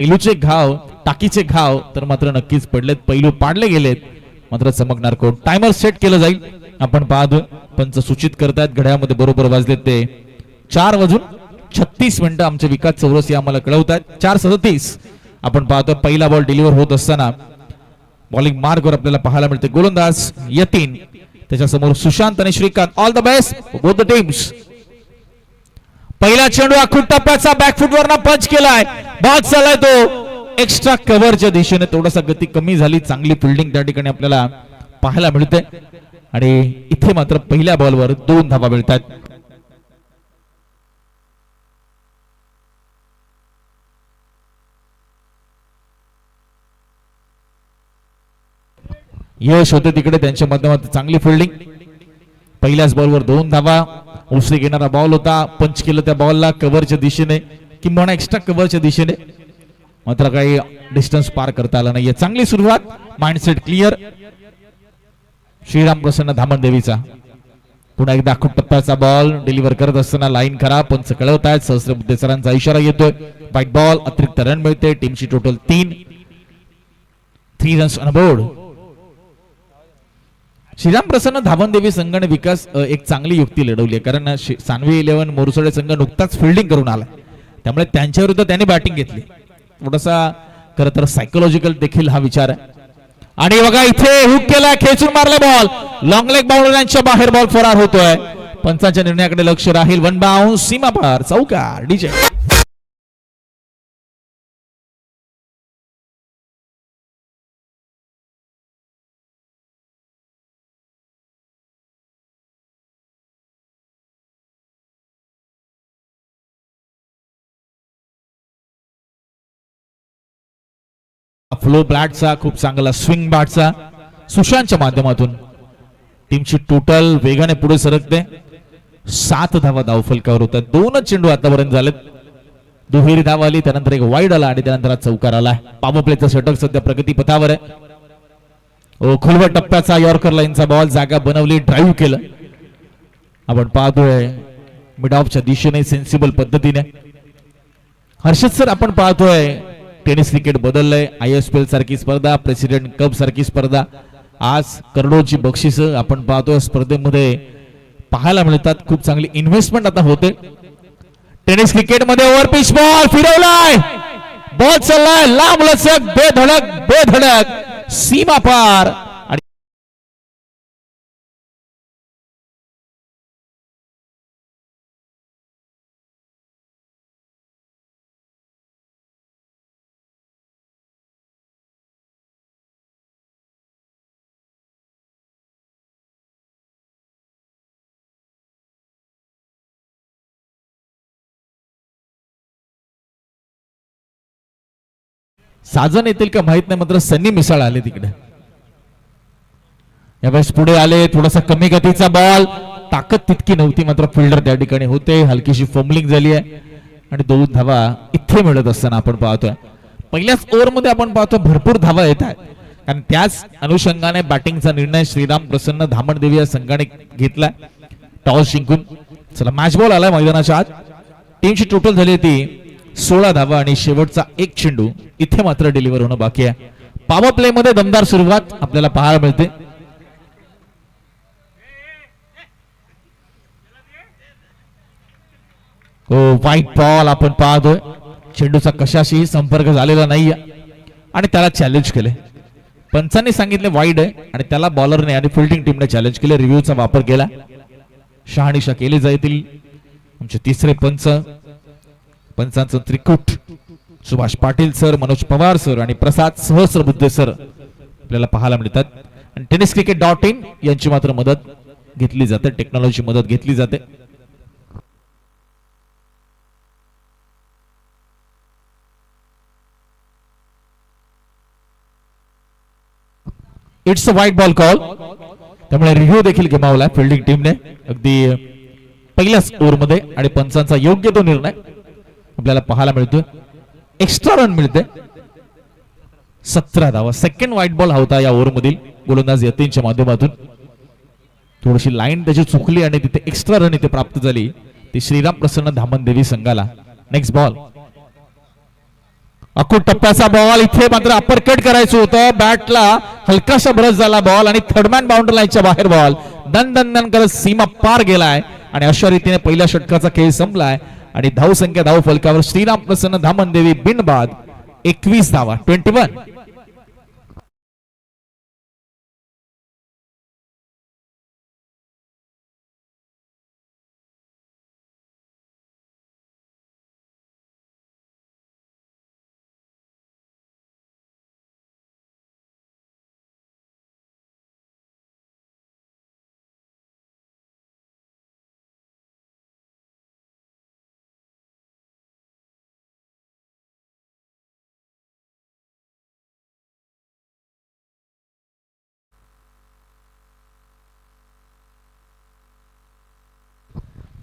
पैलूचे घाव टाकीचे घाव तर मात्र नक्कीच पडलेत, पैलू पाडले गेलेत, मात्र चमकणार कोण. टायमर सेट केलं जाईल. आपण पाहतो पंच सूचित करतायत घड्याळामध्ये बरोबर वाजलेत ते 4:36 आमचे विकास चौरसी आम्हाला कळवतात. 4:37 आपण पाहतो पहिला बॉल डिलिव्हर होत असताना बॉलिंग मार्कवर आपल्याला पाहायला मिळते गोलंदाज यतीन, त्याच्यासमोर सुशांत आणि Shrikant. All the best both the teams. पहिला चेंडू आखूड टप्प्याचा बॅकफुट वरना पंच केलाय, बॉल चाललाय तो एक्स्ट्रा कव्हरच्या दिशेने. थोडासा गती कमी झाली, चांगली फिल्डिंग त्या ठिकाणी आपल्याला पाहायला मिळते आणि इथे मात्र पहिल्या बॉलवर 2 धावा मिळतात. यश होते तिकडे त्यांच्या माध्यमातून चांगली फिल्डिंग. पहिल्याच बॉलवर 2 धावा. उसळी घेणारा बॉल होता, पंच केलं त्या बॉलला कव्हरच्या दिशेने किंवा एक्स्ट्रा कव्हरच्या दिशेने, मात्र काही डिस्टन्स पार करता आला नाहीये. चांगली सुरुवात, माइंडसेट क्लिअर श्रीराम प्रसन्न धामणदेवीचा. पुन्हा एकदा आखूड टप्प्याचा बॉल डिलिव्हर करत असताना लाईन खराब, पंच कळवतायत. सहस्रबुद्धे सरांचा इशारा येतोय. व्हाईट बॉल, अतिरिक्त रन मिळते. टीमची total 3 runs on board. Shriram Prasanna Dhamandevi संघाने विकास एक चांगली युक्ती लढवली आहे, कारण सानवी 11 मोरसोडे संघ नुकताच फिल्डिंग करून आला, त्यामुळे त्यांच्या विरुद्ध त्यांनी बॅटिंग घेतली. थोडासा खरं तर सायकोलॉजिकल देखील हा विचार आहे. आणि बघा इथे हुक केला, खेचून मारले बॉल, लॉंग लेग बाउंड्रीच्या बाहेर बॉल फरार होतोय. पंचांच्या निर्णयाकडे लक्ष राहील. 1 बाउन्स, सीमा पार, चौकार. डीजे फ्लो ब्लॅटचा खूप चांगला स्विंग बॅटचा सुशांतच्या माध्यमातून टीमची टोटल वेगाने पुढे सरकते. 7 धावा धावफलकावर होतात. 2च चेंडू आतापर्यंत झालेत. दुहेरी धाव आली, त्यानंतर एक वाईड आला आणि त्यानंतर चौकार आला. पॉवर प्लेचा षटक सध्या प्रगती पथावर आहे. खोलवर टप्प्याचा यॉर्कर लाईनचा बॉल जागा बनवली, ड्राईव्ह केलं. आपण पाहतोय मिड ऑफच्या दिशेने सेन्सिबल पद्धतीने. हर्षद सर आपण पाहतोय टेनिस क्रिकेट बदललंय. ISPL सारखी स्पर्धा, प्रेसिडेंट कप सारखी स्पर्धा, आज करोडोची बक्षीस आपण पाहतोय स्पर्धेमध्ये पाहायला मिळतात. खूप चांगली इन्व्हेस्टमेंट आता होते टेनिस क्रिकेटमध्ये. ओव्हर पिच बॉल फिरवलाय, बॉल चाललाय लांब लचक, बेधडक सीमा पार. साजन येतील का माहित नाही, मात्र सन्नी मिसाळ आले तिकडे. यावेळेस पुढे आले, थोडासा कमी गतीचा बॉल, ताकद तितकी नव्हती, मात्र फिल्डर त्या ठिकाणी होते. हलकीशी फंबलिंग झाली आहे आणि 2 धावा इथे मिळत असताना आपण पाहतोय पहिल्याच ओव्हरमध्ये आपण पाहतो भरपूर धावा येत आहेत. कारण त्याच अनुषंगाने बॅटिंगचा निर्णय श्रीराम प्रसन्न धामणदेवी या संघाने घेतला टॉस जिंकून. चला मॅच बॉल आलाय मैदानाच्या आत. टीमची टोटल झाली ती 16 धावा आणि शेवटचा 1 चेंडू इथे मात्र डिलिव्हर होणं बाकी आहे. पॉवर प्ले मध्ये दमदार सुरुवात आपल्याला पाहायला मिळते. व्हाईट बॉल आपण पाहतोय, चेंडूचा कशाशीही संपर्क झालेला नाहीये आणि त्याला चॅलेंज केले. पंचांनी सांगितले वाईड आहे आणि त्याला बॉलरने आणि फिल्डिंग टीमने चॅलेंज केले. रिव्ह्यूचा वापर केला. शहानिशा केली जाईल. आमचे तिसरे पंचांचं त्रिकूट सुभाष पाटील सर, मनोज पवार सर आणि प्रसाद सहस्रबुद्धे सर आपल्याला पाहायला मिळतात. आणि tenniscricket.in यांची मात्र मदत घेतली जाते, टेक्नॉलॉजी मदत घेतली जाते. It's a white ball call, त्यामुळे रिव्ह्यू देखील गमावला फिल्डिंग टीमने अगदी पहिल्याच ओव्हरमध्ये. आणि पंचांचा योग्य तो निर्णय आपल्याला पाहायला मिळतोय. एक्स्ट्रा रन मिळते. 17 धावा. सेकंड व्हाईट बॉल होता या ओव्हर मधील गोलंदाज यतीनच्या माध्यमातून. थोडीशी लाईन त्याची चुकली आणि तिथे एक्स्ट्रा रन इथे प्राप्त झाली ती श्रीराम प्रसन्न धामणदेवी संघाला. नेक्स्ट बॉल अकूट टप्प्याचा बॉल, इथे मात्र अपरकट करायचं होतं, बॅटला हलकासा ब्रश झाला बॉल आणि थर्डमॅन बाउंड्री लाईनच्या बाहेर बॉल दन दन दन करत सीमा पार गेलाय आणि अशा रीतीने पहिल्या षटकाचा खेळ संपलाय आणि धावसंख्या धाव फलकावर श्रीराम प्रसन्न धामणदेवी बिनबाद 21 धावा 21.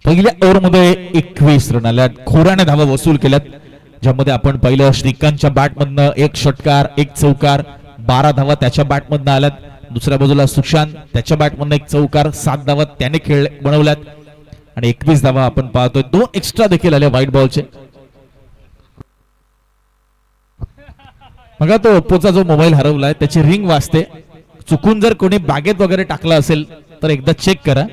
पहिल्या ओव्हरमध्ये 21 रन आल्यात, खोऱ्याने धावा वसूल केल्यात, ज्यामध्ये आपण पहिलं श्रीकांतच्या बॅटमधनं एक षटकार एक चौकार 12 धावा त्याच्या बॅटमधनं आल्यात. दुसऱ्या बाजूला सुशांत त्याच्या बॅटमधनं एक चौकार 7 धावा त्याने खेळ बनवल्यात आणि 21 धावा आपण पाहतोय. 2 एक्स्ट्रा देखील आले व्हाईट बॉलचे. बघा तो ओप्पोचा जो मोबाईल हरवलाय त्याची रिंग वाजते, चुकून जर कोणी बागेत वगैरे टाकला असेल तर एकदा चेक करा.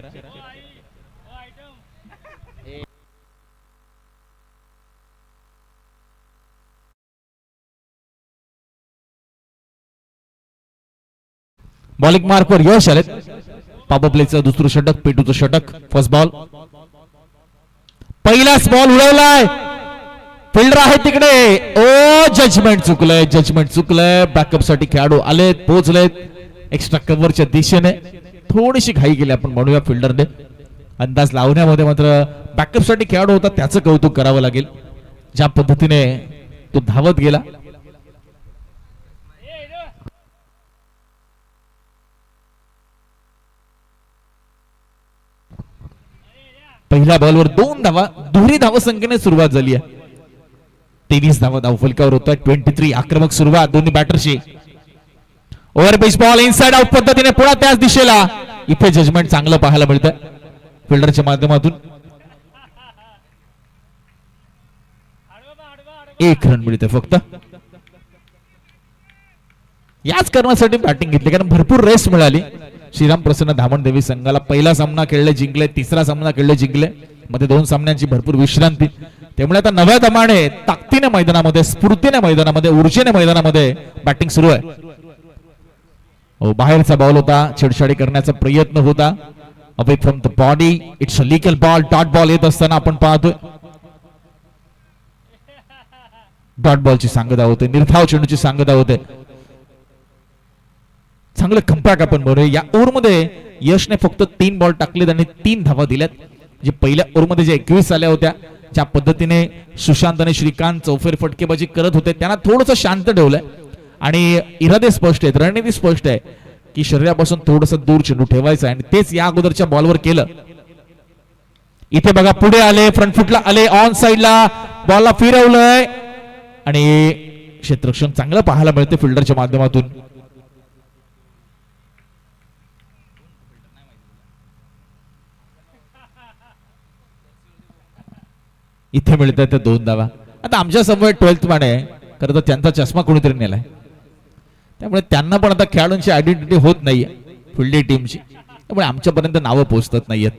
बॉलिंग मार्कवर यश आले. पॉवर प्लेचं दुसरं षटक, पेटूचं षटक. फर्स्ट बॉल, पहिलाच बॉल उडवलाय, फिल्डर आहे तिकडे. ओ जजमेंट चुकलंय, जजमेंट चुकलंय. बॅकअप साठी खेळाडू आलेत, पोहोचलेत एक्स्ट्रा कव्हरच्या दिशेने. थोडीशी घाई केली आपण म्हणूया फिल्डरने. अंदाज लावण्यामध्ये मात्र बॅकअप साठी खेळाडू होता त्याचं कौतुक करावं लागेल, ज्या पद्धतीने तो धावत गेला. पहिल्या बॉलवर 2 धावा, दुहेरी धावसंख्येने सुरुवात झाली आहे. 23 धावा धाव फलकावर होतोय. 23 आक्रमक सुरुवात दोन्ही बॅटरची. Over pitch ball inside out पद्धतीने पुन्हा त्याच दिशेला. इथे जजमेंट चांगलं पाहायला मिळतं फिल्डरच्या माध्यमातून. 1 रन मिळते फक्त. याच कारणासाठी बॅटिंग घेतली कारण भरपूर रेस्ट मिळाली श्रीराम प्रसन्न धामणदेवी संघाला. पहिला सामना खेळले जिंकले, तिसरा सामना खेळले जिंकले, मध्ये 2 सामन्यांची भरपूर विश्रांती. त्यामुळे आता नव्या दमाने ताकदीने मैदानामध्ये, स्फूर्तीने मैदानामध्ये, ऊर्जेने मैदानामध्ये बॅटिंग सुरू आहे. बाहेरचा बॉल होता, छेडछाडी करण्याचा प्रयत्न होता. Away from the body, it's a legal ball. Dot ball येत असताना आपण पाहतोय डॉट बॉलची सांगता होते, निर्धाव चेंडूची सांगता होते. चांगलं कमबॅक आपण बघूया. या ओव्हरमध्ये यशने फक्त 3 बॉल टाकलेत आणि 3 धावा दिल्यात. जे पहिल्या ओव्हरमध्ये जे 21 आल्या होत्या, ज्या पद्धतीने सुशांत आणि श्रीकांत चौफेर फटकेबाजी करत होते त्यांना थोडंसं शांत ठेवलंय आणि इरादे स्पष्ट आहेत, रणनीती स्पष्ट आहे की शरीरापासून थोडंसं दूर चेंडू ठेवायचा आणि तेच या अगोदरच्या बॉलवर केलं. इथे बघा पुढे आले, फ्रंट फुटला आले, ऑन साइडला बॉलला फिरवलंय आणि क्षेत्ररक्षण चांगलं पाहायला मिळते फिल्डरच्या माध्यमातून. इथे मिळतात त्या 2 धावा. आता आमच्या समोर 12th मॅन आहे, खरं तर त्यांचा चष्मा कोणीतरी नेलाय, त्यामुळे त्यांना पण आता खेळाडूंची आयडेंटिटी होत नाहीये फिल्डिंग टीमची, त्यामुळे आमच्यापर्यंत नावं पोहोचत नाहीयेत.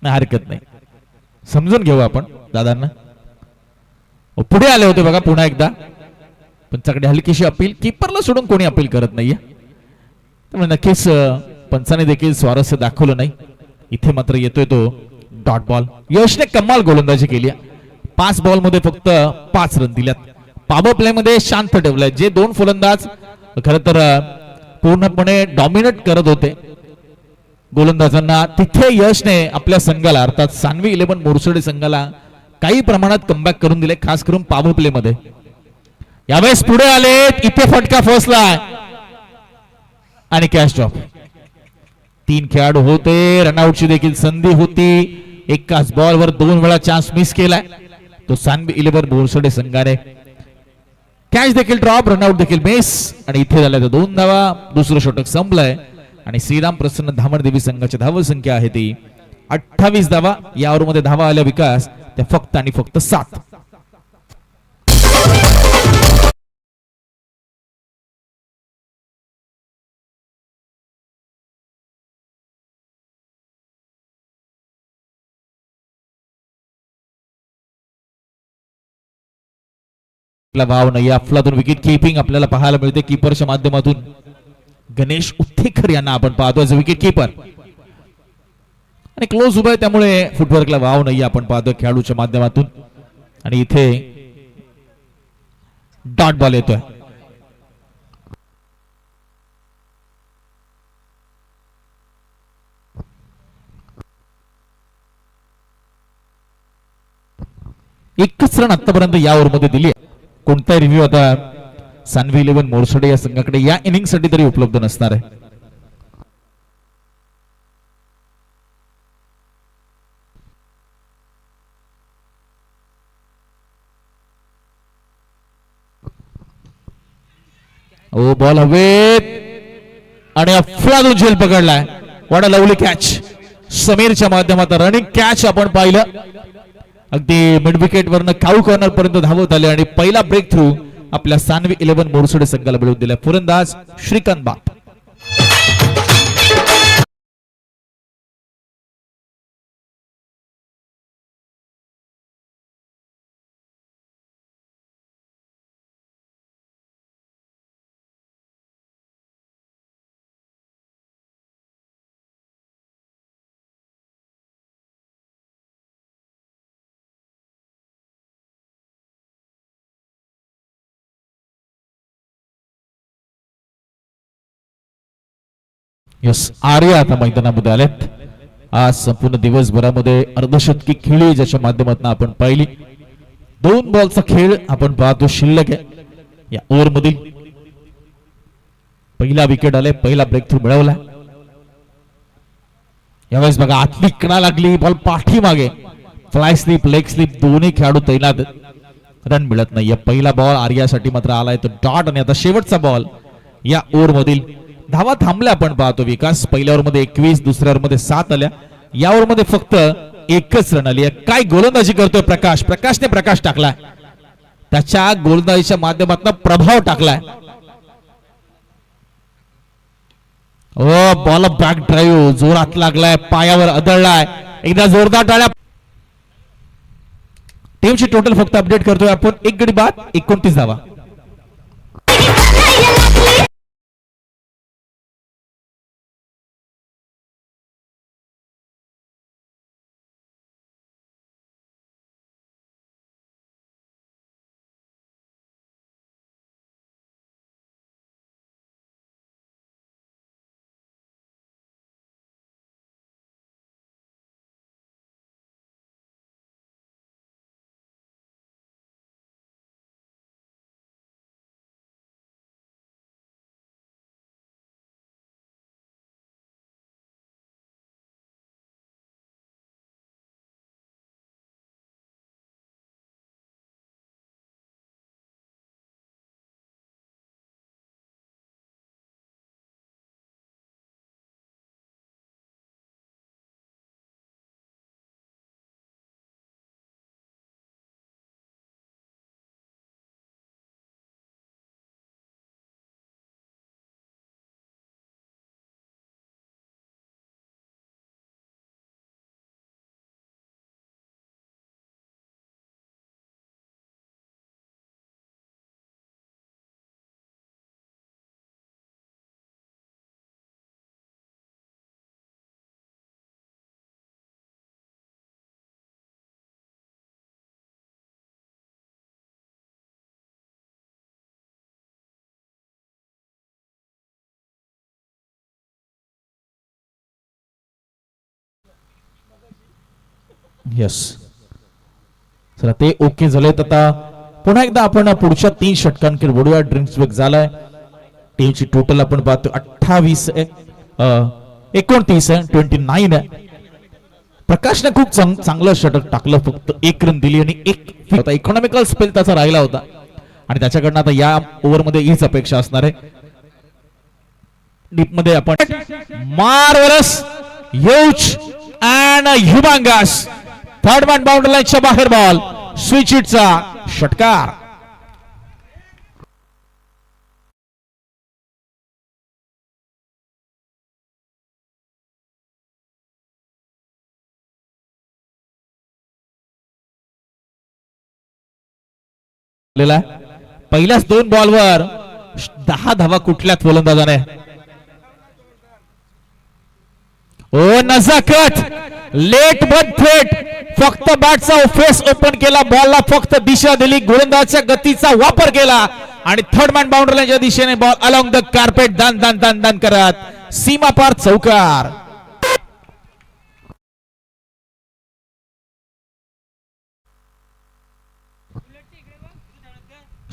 नाही हरकत नाही, समजून घेऊ आपण दादांना. पुढे आले होते बघा पुन्हा एकदा, पंचाकडे हलकीशी अपील, कीपरला सोडून कोणी अपील करत नाहीये, त्यामुळे नक्कीच पंचाने देखील स्वारस्य दाखवलं नाही. इथे मात्र येतोय तो डॉट बॉल. यशने कमाल गोलंदाजी केली, 5 बॉल मध्ये फक्त 5 रन दिल्यात. पॉवर प्ले मध्ये शांत ठेवलंय. जे 2 फलंदाज खरं तर पूर्णपणे डॉमिनेट करत होते गोलंदाजांना, तिथे यशने आपल्या संघाला अर्थात सानवी 11 मोरसोडे संघाला काही प्रमाणात कमबॅक करून दिले, खास करून पॉवर प्ले मध्ये. यावेळेस पुढे आले, इथे फटका फसला आणि कॅच ड्रॉप. 3 खेळाडू होते, रनआउटची देखील संधी होती. एकाच बॉलवर 2 वेळा चान्स मिस केलाय तो सानवी 11 मोरसोडे संघाने. कॅच देखील ड्रॉप, रनआउट देखील मिस आणि इथे झाल्या 2 धावा. दुसरं षटक संपलंय आणि श्रीराम प्रसन्न धामणदेवी संघाची धाव संख्या आहे ती 28 धावा. या ओव्हरमध्ये धावा आल्या विकास त्या फक्त आणि फक्त 7. वाव नाही, अफलातून विकेट किपिंग आपल्याला पाहायला मिळते कीपरच्या माध्यमातून. गणेश उत्तेकर यांना आपण पाहतो ॲज विकेट कीपर आणि क्लोज उभा आहे, त्यामुळे फुटवर्कला वाव नाही आपण पाहतो खेळाडूच्या माध्यमातून. आणि इथे डॉट बॉल येतोय. एकच रन आतापर्यंत या ओव्हरमध्ये दिली. कोणता रिव्ह्यू आता सानवी 11 मोरसडे या संघाकडे या इनिंग साठी तरी उपलब्ध नसणार आहे. ओ बॉल हवेत आणि अफलातून झेल पकडलाय. व्हॉट अ लवली कॅच समीरच्या माध्यमातून रनिंग कॅच आपण पाहिलं. अगदी मिड विकेट वरनं काऊ कॉर्नर पर्यंत धावत आले आणि पहिला ब्रेक थ्रू आपल्या सानवी 11 मोरसडे संघाला मिळवून दिला. फलंदाज श्रीकांत बाप. यस आर्या आता मैदानामध्ये आलेत. आज संपूर्ण दिवसभरामध्ये अर्धशतकी खेळी ज्याच्या माध्यमातून आपण पाहिली. 2 बॉलचा खेळ आपण पाहतो शिल्लक आहे या ओव्हर मधील. पहिला विकेट आले, पहिला ब्रेक थ्रू मिळवला. यावेळेस बघा आतली कणा लागली, बॉल पाठीमागे. फ्लाय स्लिप लेग स्लिप दोन्ही खेळाडू तैनात, रन मिळत नाही. पहिला बॉल आर्यासाठी मात्र आलाय तो डॉट. आणि आता शेवटचा बॉल या ओव्हर मधील. धावा थांबल्या आपण पाहतो विकास. पहिल्या ओव्हर मध्ये 21, दुसऱ्या ओव्हर मध्ये 7 आल्या. या ओव्हर मध्ये फक्त एकच रन आली. काय गोलंदाजी करतोय प्रकाश. प्रकाशने प्रकाश टाकलाय, त्याच्या गोलंदाजीच्या माध्यमातून प्रभाव टाकलाय. ओ बॉल बॅक ड्राईव्ह जोरात लागलाय, पायावर आदळलाय. एकदा जोरदार टाळ्या. टीमची टोटल फक्त अपडेट करतोय आपण. 1 गडी बाद 29 धावा. यस चला ते ओके झालेत. आता पुन्हा एकदा आपण पुढच्या 3 षटकांकडे वळूया. ड्रिंक्स वेग झालाय. टीमची टोटल आपण पाहतो 28 आहे, 29 आहे, 29 आहे. प्रकाशने खूप चांगलं षटक टाकलं, फक्त 1 रन दिली आणि 1 इकॉनॉमिकल स्पेल त्याचा राहिला होता. आणि त्याच्याकडनं आता या ओव्हर मध्ये हीच अपेक्षा असणार आहे. डीप मध्ये आपण marvellous huge and humongous third man boundary लाईनच्या बाहेर बॉल. स्विच हिटचा षटकार. पहिल्याच 2 बॉलवर 10 धावा कुठल्याच फलंदाजाने. ओ नजाकत लेट बट थेट फक्त बॅटचा फेस ओपन केला, बॉलला फक्त दिशा दिली, गोलंदाजच्या गतीचा वापर केला आणि थर्ड मॅन बाउंड्रीच्या दिशेने बॉल अलॉंग द कार्पेट दान दान दान दान करत सीमा पार चौकार.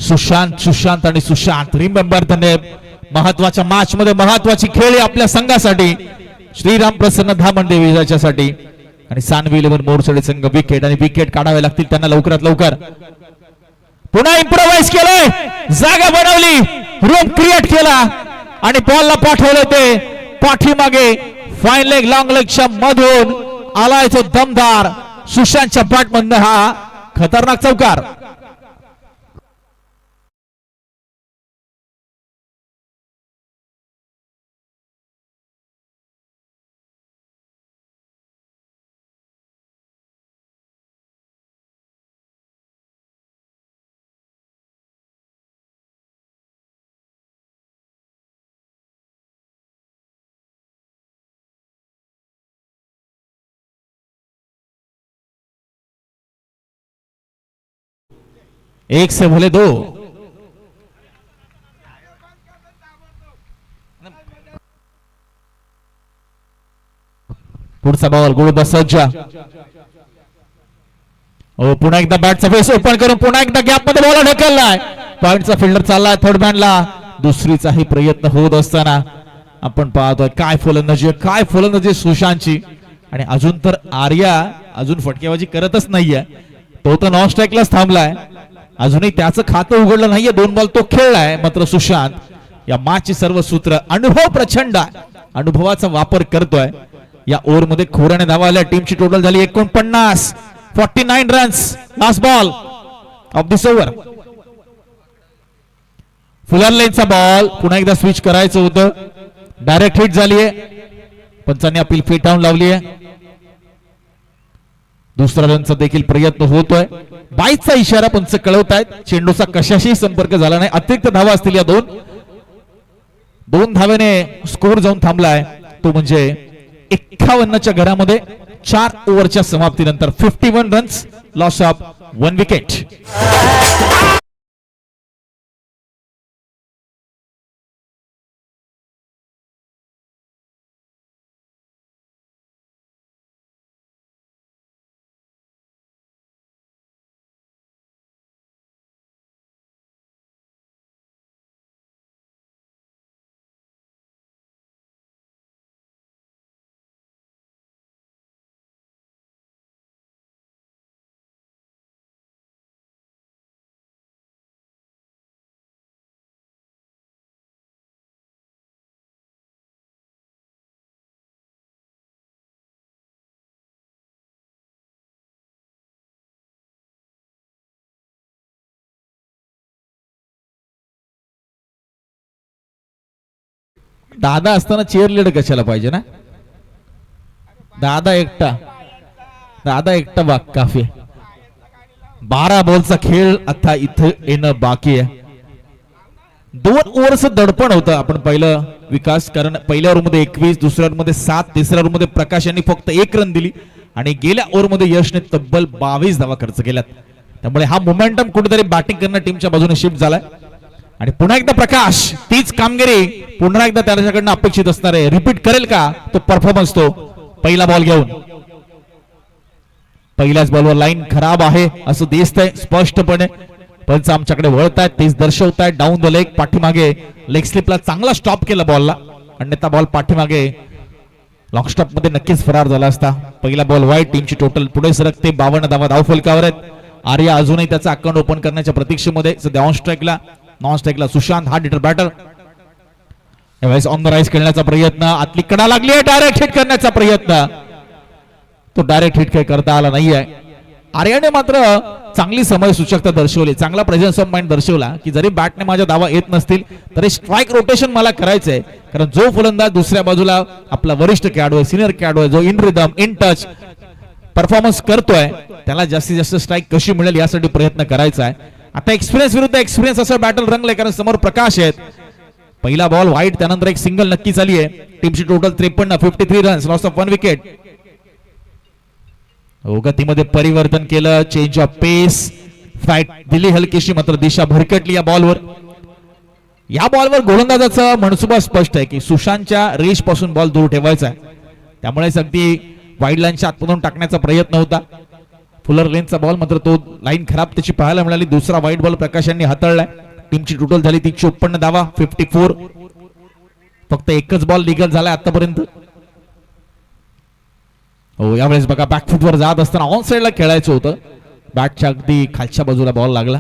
सुशांत आणि सुशांत रिमेंबर द नेम. महत्वाच्या मॅच मध्ये महत्वाची खेळी आपल्या संघासाठी. श्रीराम प्रसन्न धामण देवी याच्यासाठी आणि सानवी 11 मोरसडे संघ विकेट आणि विकेट काढावे लागतील त्यांना लवकरात लवकर. पुन्हा इम्प्रोवाइज केलंय, जागा बनवली, रूम क्रिएट केला आणि बॉलला पाठवलं ते पाठीमागे. फाईन लेग लॉंग लेगच्या मधून आलाय तो दमदार सुशांतच्या बॅट मधनं हा खतरनाक चौकार. एक से भले 2. पुढचा बॉल गोलंदाज सज्ज. पुन्हा एकदा बॅटचा फेस ओपन करून पुन्हा एकदा गॅप मध्ये बॉल ढकललाय. पॉइंटचा फिल्डर चाललाय थर्ड मॅनला. दुसरीचाही प्रयत्न होत असताना आपण पाहतोय काय फलंदाजी सुशांतची. आणि अजून तर आर्या अजून फटकेबाजी करतच नाहीये, तो तर नॉन स्ट्राईकलाच थांबलाय. अजूनही त्याचं खातं उघडलं नाहीये, 2 बॉल तो खेळलाय. मात्र सुशांत या मॅचची सर्व सूत्र अनुभव प्रचंड आहे, अनुभवाचा वापर करतोय. या ओव्हर मध्ये खोऱ्याने धावा आल्या. टीमची टोटल झाली 49. 49 runs. Last ball of this over. Fuller लेनचा बॉल पुन्हा एकदा स्विच करायचं होतं, डायरेक्ट हिट झालीये. पंचांनी अपील फेटाळून लावली आहे. दुसरा रनचा देखील प्रयत्न होतोय. 22चा इशारा पंच कळवतायत. चेंडूचा कशाशी संपर्क झाला नाही. अतिरिक्त धावा असतील या 2 धावेने स्कोर जाऊन थांबलाय. तो म्हणजे 51च्या घरामध्ये 4 ओव्हरच्या समाप्तीनंतर 51 रन्स, लॉस ऑफ 1 विकेट. दादा असताना चेअर लीडर कशाला पाहिजे ना. दादा एकटा वाक काफी. 12 बॉलचा खेळ आता इथं येणं बाकी आहे. 2 ओव्हरचं दडपण होतं. आपण पहिलं विकास, कारण पहिल्या ओव्हर मध्ये 21, दुसऱ्या ओव्हर मध्ये 7, तिसऱ्या ओव्हर मध्ये प्रकाश यांनी फक्त 1 रन दिली आणि गेल्या ओव्हर मध्ये यशने तब्बल 22 धावा खर्च केल्यात. त्यामुळे हा मोमेंटम कुठेतरी बॅटिंग करणं टीमच्या बाजूने शिफ्ट झालाय. आणि पुन्हा एकदा प्रकाश तीच कामगिरी पुन्हा एकदा त्याच्याकडनं अपेक्षित असणार आहे. रिपीट करेल का तो परफॉर्मन्स? तो पहिला बॉल घेऊन पहिल्याच बॉलवर लाईन खराब आहे असं दिसतंय स्पष्टपणे. पंच आमच्याकडे वळतायत, तेच दर्शवतायत. डाऊन द लेग, पाठीमागे लेग स्लिपला चांगला स्टॉप केला बॉलला, अन्यथा बॉल पाठीमागे लॉंग स्टॉप मध्ये नक्कीच फरार झाला असता. पहिला बॉल वाईट. टीमची टोटल पुढे सरकते. 52 धावा धावफलकावर आहेत. आर्या अजूनही त्याचा अकाउंट ओपन करण्याच्या प्रतीक्षेमध्ये. सध्या ऑन स्ट्राईकला, नॉन स्ट्राईकला सुशांत, हार्ड हिटर बॅटर. यावेळेस ऑन द राईज खेळण्याचा प्रयत्न, आतली कडा लागली आहे, डायरेक्ट हिट करण्याचा प्रयत्न. तो डायरेक्ट हिट काही करता आला नाहीये. आर्याने मात्र चांगली समय सूचकता दर्शवली, चांगला प्रेझेन्स ऑफ माइंड दर्शवला की जरी बॅटने माझ्या धावा येत नसतील तरी स्ट्राईक रोटेशन मला करायचंय. कारण जो फलंदाज दुसऱ्या बाजूला आपला वरिष्ठ खेळाडू आहे, सिनियर खेळाडू आहे, जो in rhythm in touch performance करतोय, त्याला जास्तीत जास्त स्ट्राईक कशी मिळेल यासाठी प्रयत्न करायचा आहे. आता एक्सपिरियन्स विरुद्ध एक्सपिरियन्स असं बॅटल रंगलंय, कारण समोर प्रकाश आहेत. पहिला बॉल वाईट, त्यानंतर एक सिंगल नक्की झाली आहे. टीमची total 53, 53 runs, loss of 1 wicket. गतीमध्ये परिवर्तन केलं, चेंज ऑफ पेस, फाईट दिली हलकीशी, मात्र दिशा भरकटली या बॉलवर. या बॉलवर गोलंदाजाचा मनसुबा स्पष्ट आहे की सुशांतच्या रेश पासून बॉल दूर ठेवायचा आहे. त्यामुळेच अगदी वाईड लाईनच्या आतमधून टाकण्याचा प्रयत्न होता. फुलर लेनचा बॉल, मात्र तो लाईन खराब त्याची पाहायला मिळाली. दुसरा वाईट बॉल प्रकाश यांनी हाताळलाय. टीमची टोटल झाली 353 धावा, 54. फक्त एकच बॉल लिगल झालाय आतापर्यंत. हो, यावेळेस बघा बॅकफुटवर जात असताना ऑन साइडला खेळायचं होतं. बॅटच्या अगदी खालच्या बाजूला बॉल लागला.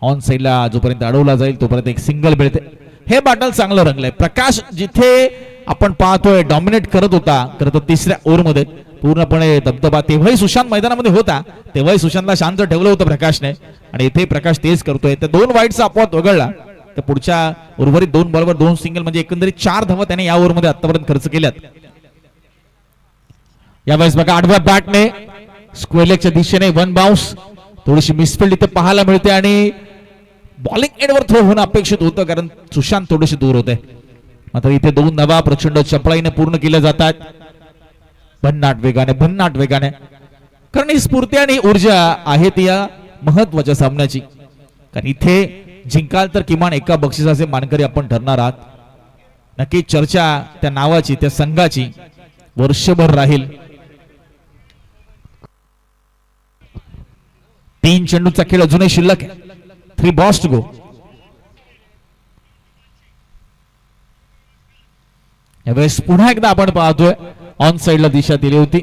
ऑन साइडला जोपर्यंत अडवला जाईल तोपर्यंत एक सिंगल मिळते. हे बॅटल चांगलं रंगलंय. प्रकाश जिथे आपण पाहतोय डॉमिनेट करत होता, खरं तर तिसऱ्या ओव्हरमध्ये पूर्णपणे दबदबा, तेव्हाही सुशांत मैदानामध्ये होता, तेव्हाही सुशांतला शांत ठेवलं होतं प्रकाशने, आणि इथे प्रकाश तेच करतोय. तर 2 वाईटचा अपवाद वगळला तर पुढच्या उर्वरित 2 बॉलवर 2 सिंगल, म्हणजे एकंदरीत 4 धावा त्याने या ओव्हरमध्ये आतापर्यंत खर्च केल्यात. यावेळेस बघा आडव्या बॅटने स्क्वेअर लेगच्या दिशेने 1 बाउन्स, थोडीशी मिसफिल्ड इथे पाहायला मिळते आणि बॉलिंग एंडवर थ्रो होणं अपेक्षित होतं, कारण सुशांत थोडेसे दूर होते. मात्र इथे 2 धावा प्रचंड चपळाईने पूर्ण केल्या जातात. भन्नाट वेगाने, कारण ही स्फूर्ती आणि ऊर्जा आहे ती या महत्वाच्या सामन्याची. कारण इथे जिंकाल तर किमान एका बक्षिसाचे मानकरी आपण ठरणार आहात. नक्की चर्चा त्या नावाची, त्या संघाची वर्षभर राहील. 3 चेंडूचा खेळ अजूनही शिल्लक आहे. 3 balls to go. यावेळेस पुन्हा एकदा आपण पाहतोय ऑन साइडला दिशा दिली होती.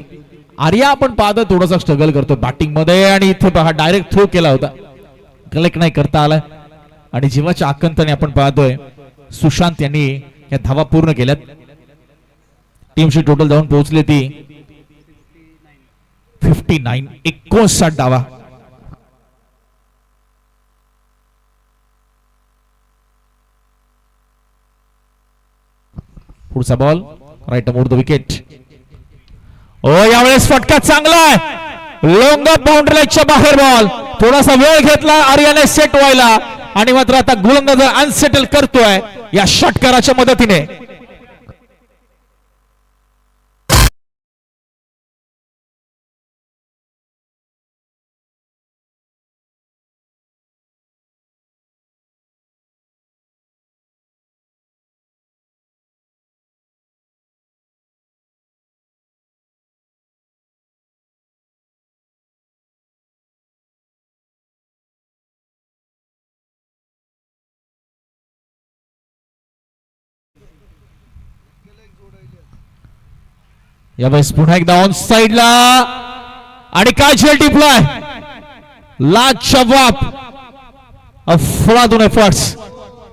आर्या आपण पाहतोय थोडासा स्ट्रगल करतो बॅटिंग मध्ये, आणि इथे पहा डायरेक्ट थ्रो केला होता, कलेक्ट नाही करता आला. आणि जीवाच्या आकंताने आपण पाहतोय सुशांत यांनी या धावा पूर्ण केल्यात. टीमची टोटल जाऊन पोहोचली ती 59, 59 धावा. पुढचा ball right round the wicket. Oh, यावेळेस फटका चांगला आहे, लॉंग बाउंड्री लाईनच्या बाहेर बॉल. थोडासा वेळ घेतला आर्याने सेट व्हायला, आणि मात्र आता गोलंदाज अनसेटल करतोय या षटकाराच्या मदतीने. यावेळेस पुन्हा एकदा ऑन साइडला, आणि काय झेल टिपलाय, लाजवाब अफलातून एफर्ट्स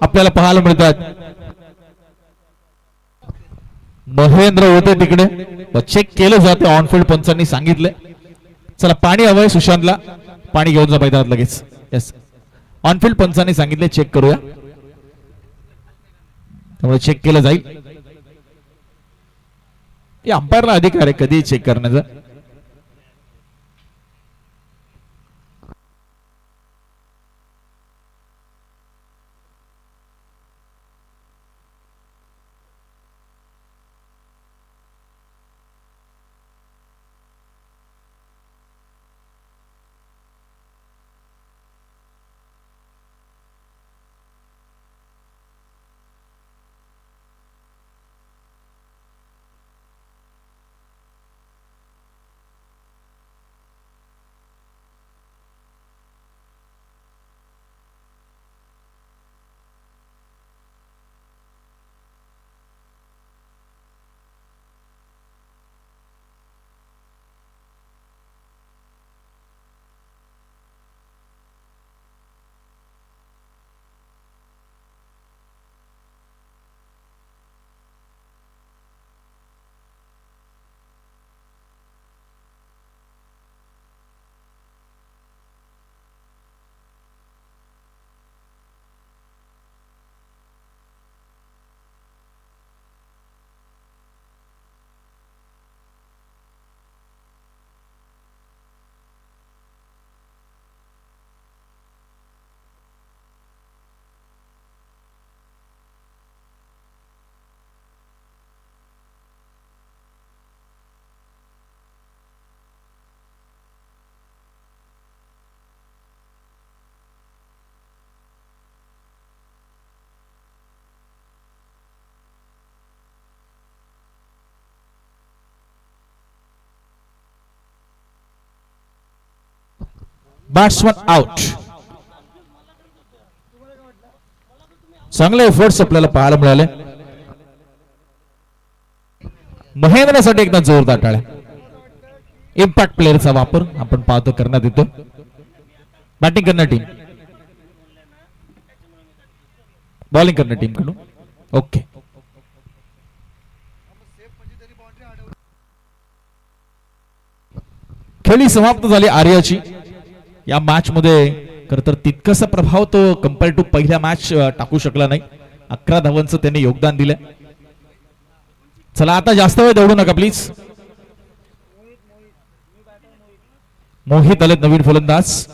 आपल्याला पाहायला मिळतात. महेंद्र होते तिकडे, चेक केलं जाते ऑनफिल्ड, पंचांनी सांगितले. चला पाणी हवंय सुशांतला, पाणी घेऊन जा मैदानात लगेच. यस, ऑनफिल्ड पंचांनी सांगितले चेक करूया, त्यामुळे चेक केलं जाईल. अंपायरला अधिकार आहे कधी चेक करण्याचा. Batsman out. चांगले एफर्ट्स आपल्याला पाहायला मिळाले. महेंद्रसाठी एकदा जोरदार टाळ्या. इम्पॅक्ट प्लेअरचा वापर आपण पाहतो करण्यात येतो. बॅटिंग करणार टीम, बॉलिंग करणार टीम कडून. ओके, खेळी समाप्त झाली आर्याची. या मॅच मध्ये खर तर तितकासा प्रभाव तो कंपेअर टू पहिल्या मॅच टाकू शकला नाही. 11 धावांचं त्यांनी योगदान दिलं. चला आता जास्त वेळ दौडू नका प्लीज. मोहित आले नवीन फलंदाज.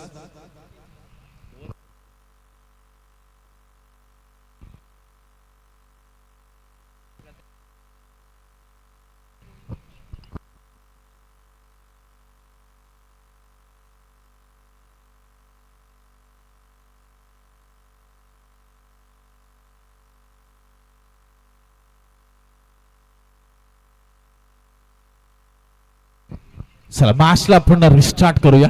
चला मॅचला आपण रिस्टार्ट करूया.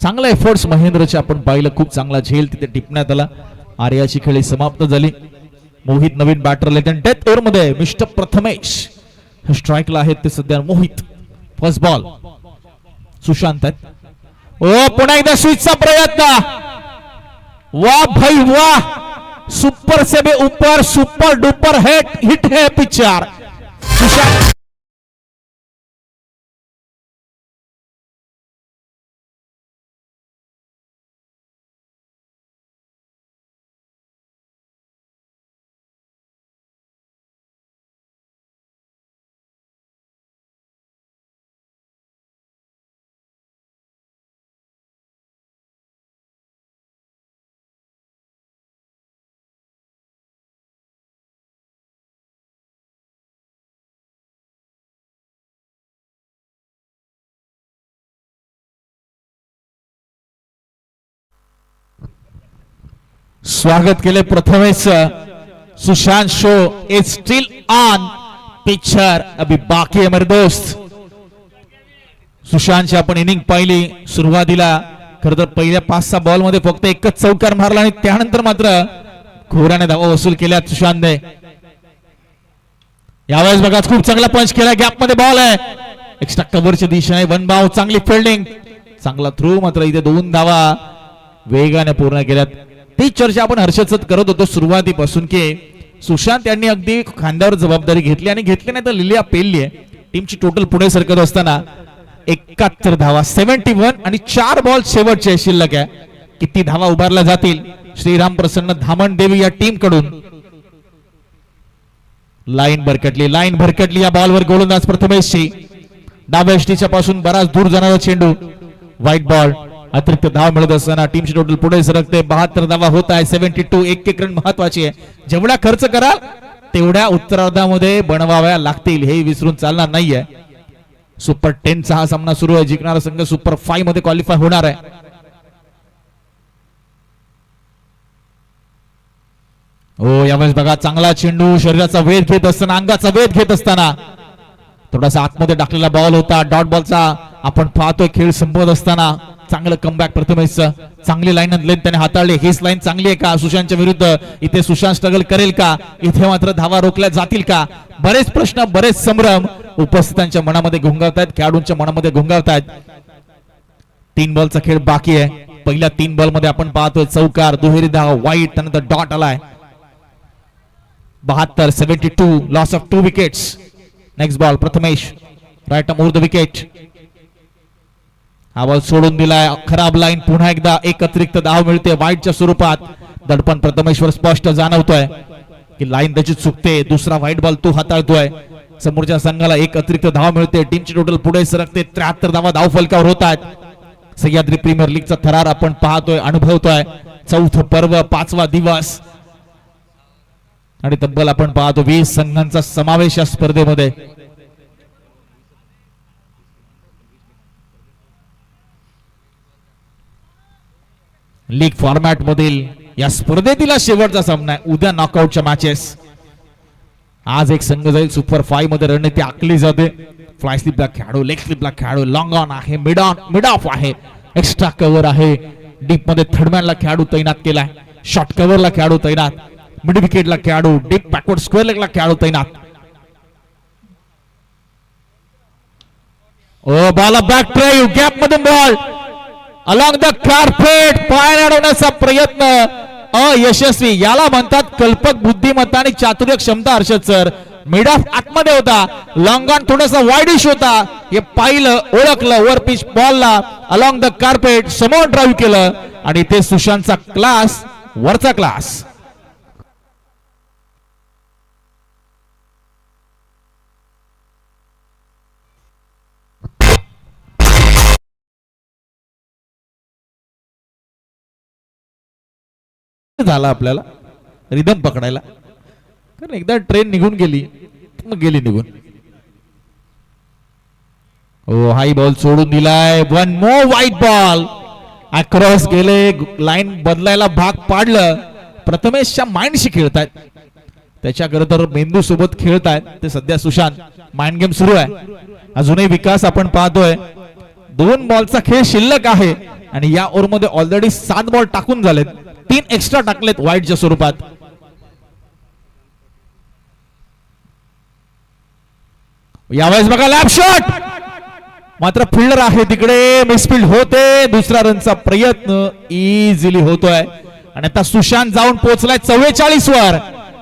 चांगला एफर्ट्स महेंद्रचे आपण पाहिलं. खूप चांगला झेल तिथे टिपण्यात आला. आर्याची खेळी समाप्त झाली. मोहित नवीन बॅटर आले. डेथ ओव्हर मध्ये मिस्टर प्रथमेश स्ट्राईकला आहेत ते सध्या. Mohit first ball. सुशांत आहेत. ओ पुन्हा एकदा स्विचचा प्रयत्न. वाह भाई वाह, सुपर से भी ऊपर, सुपर डुपर हिट है पिक्चर. सुशांत स्वागत केले Prathamesh. Sushant show is still on. Picture अभी बाकी है मेरे दोस्त. सुशांतची आपण इनिंग पाहिली. सुरुवातीला खरं तर पहिल्या 5-6 बॉल मध्ये फक्त एकच चौकार मारला आणि त्यानंतर मात्र खोऱ्याने धावा वसूल केल्या सुशांतने. यावेळेस बघा खूप चांगला पंच केला. गॅप मध्ये बॉल आहे. एक्स्ट्रा कव्हरच्या दिशेने 1 बाव. चांगली फिल्डिंग, चांगला थ्रो. मात्र इथे 2 धावा वेगाने पूर्ण केल्यात. ती चर्चा आपण हर्षद करत होतो सुरुवातीपासून की सुशांत यांनी अगदी खांद्यावर जबाबदारी घेतली आणि घेतली नाही तर लिलिया पेलली आहे. टीमची टोटल पुढे सरकत असताना 71 धावा 71 आणि 4 बॉल शेवटचे शिल्लक आहे. किती धावा उभारल्या जातील श्रीराम प्रसन्न धामण देवी या टीम कडून. लाईन भरकटली या बॉलवर गोलंदाज प्रथमेशची. डाव्या एष्टीच्या पासून बराच दूर जाणारा चेंडू. White ball. अतिरिक्त धाव मिळत असताना टीमची टोटल पुढे सरकते. 72 धावा होत आहे. 72. एक रन महत्वाची आहे. जेवढा खर्च कराल तेवढ्या उत्तरार्धामध्ये बनवाव्या लागतील, हे विसरून चालणार नाहीये. सुपर 10 चा हा सामना सुरू आहे. जिंकणारा संघ सुपर 5 मध्ये क्वालिफाय होणार आहे. हो यावेळेस बघा चांगला चेंडू. शरीराचा वेध घेत असताना, अंगाचा वेध घेत असताना थोडासा आतमध्ये टाकलेला बॉल होता. डॉट बॉलचा आपण पाहतोय खेळ संपत असताना. चांगलं कमबॅक प्रथमेशचं. चांगली लाईन लेंथ त्याने हाताळली. हीच लाईन चांगली आहे का सुशांतच्या विरुद्ध? इथे सुशांत स्ट्रगल करेल का? इथे मात्र धावा रोखल्या जातील का? बरेच प्रश्न, बरेच संभ्रम उपस्थितांच्या मनामध्ये घोंगावतायत, खेळाडूंच्या मनामध्ये घोंगावतायत. 3 बॉलचा खेळ बाकी आहे. पहिल्या 3 बॉल मध्ये आपण पाहतोय चौकार, दुहेरी धाव, वाईट, त्यानंतर डॉट आलाय. 72 72. Loss of 2 wickets. Next ball Prathamesh. Right on over the wicket. हा बॉल सोडून दिलाय. खराब लाईन. पुन्हा एकदा एक अतिरिक्त धाव मिळते वाईटच्या स्वरूपात. दडपण प्रथमेश्वर स्पष्ट जाणवतोय की लाईन त्याची चुकते. दुसरा व्हाईट बॉल तो हाताळतोय. समोरच्या संघाला एक अतिरिक्त धाव मिळते. टीमची टोटल पुढे सरकते. 73 धावा धाव फलकावर होत आहेत. सह्याद्री प्रीमियर लीगचा थरार आपण पाहतोय, अनुभवतोय. 4थं पर्व, 5वा दिवस आणि तब्बल आपण पाहतो 20 संघांचा समावेश या स्पर्धेमध्ये. लीग फॉर्मॅट मधील या स्पर्धेतील शेवटचा सामना आहे. उद्या नॉकआउटच्या मॅचेस. आज एक संघ जाईल सुपर 5 मध्ये. रणनीती आखली जाते. फ्लाय स्लिपला खेळाडू, लेग स्लिपला खेळाडू, लॉंग ऑन आहे, मिड ऑफ आहे. एक्स्ट्रा कव्हर आहे. डीप मध्ये थर्डमॅनला खेळाडू तैनात केलाय. शॉर्ट कव्हरला खेळाडू तैनात. मिड विकेटला खेळाडू. डीप बॅकवर्ड स्क्वेअर लेगला खेळाडू तैनात. ओ बॉल बॅक ड्राईव्ह गॅप मधून बॉल अलॉंग द कार्पेट पाय अडवण्याचा प्रयत्न अयशस्वी. याला म्हणतात कल्पक बुद्धिमत्ता आणि चातुर्य क्षमता. हर्षद सर मिड ऑफ आतमध्ये होता. लॉंग ऑन थोडासा वाईडिश होता. हे पाहिलं ओळखलं वर पिच बॉलला अलॉंग द कार्पेट समोर ड्राईव्ह केलं आणि ते सुशांतचा क्लास वरचा क्लास. झाला आपल्याला रिदम पकडायला कारण एकदा ट्रेन निघून गेली मग गेली निघून. ओ हाई बॉल सोडून दिलाय. वन मोर वाईट बॉल अक्रॉस गेले. लाईन बदलायला भाग पाडलं. प्रथमेशच्या माइंडशी खेळतायत. त्याच्याकडे तर मेंदू सोबत खेळतायत ते सध्या सुशांत. माइंड गेम सुरू आहे. अजूनही विकास आपण पाहतोय. 2 बॉलचा खेळ शिल्लक आहे आणि या ओव्हर मध्ये ऑलरेडी 7 बॉल टाकून झालेत. 3 एक्स्ट्रा टाकलेत वाईटच्या स्वरूपात. यावेळेस बघा लॅप शॉट मात्र फिल्डर आहे तिकडे. मिसफिल्ड होते. दुसरा रनचा प्रयत्न इझिली होतोय आणि आता सुशांत जाऊन पोहोचलाय 44 वर.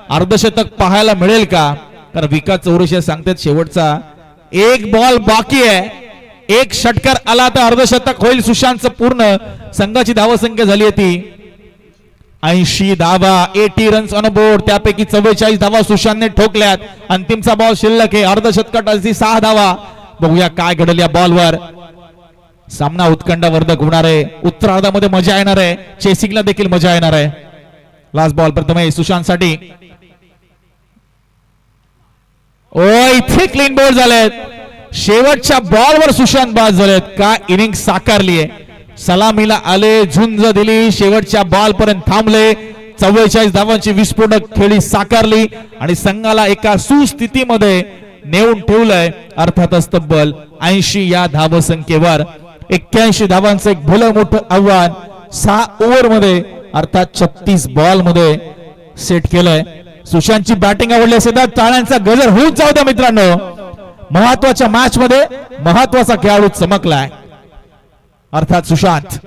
अर्धशतक पाहायला मिळेल का? कारण विकास चौरशिया सांगतात शेवटचा 1 बॉल बाकी आहे. 1 षटकार आला तर अर्धशतक होईल सुशांतचं पूर्ण. संघाची धावसंख्या झाली होती 80 धावा. 80 रन्स ऑन बोर्ड. त्यापैकी 44 धावा सुशांतने ठोकल्यात. अंतिमचा बॉल शिल्लक आहे. अर्धशतकाची 6 धावा. बघूया काय घडेल या बॉलवर. सामना उत्कंठावर्धक होणार आहे. उत्तरार्धामध्ये मजा येणार आहे. चेसिंगला देखील मजा येणार आहे. लास्ट बॉल प्रथम सुशांत साठी. ओ इथे क्लीन बॉल झालेत. शेवटच्या बॉलवर सुशांत बाद झालेत. काय इनिंग साकारली आहे. सलामीला आले. झुंज दिली. शेवटच्या बॉल पर्यंत थांबले. 44 धावांची विस्फोटक खेळी साकारली आणि संघाला एका सुस्थितीमध्ये नेऊन ठेवलंय. अर्थातच तब्बल 80 या धावसंख्येवर 81 धावांचं एक भलं मोठं आव्हान 6 ओव्हर मध्ये अर्थात 36 बॉल मध्ये सेट केलंय. सुशांतची बॅटिंग आवडली असेल तर टाळ्यांचा गजर होऊन जाऊ द्या मित्रांनो. महत्वाच्या मॅच मध्ये महत्वाचा खेळाडू चमकलाय अर्थात सुशांत.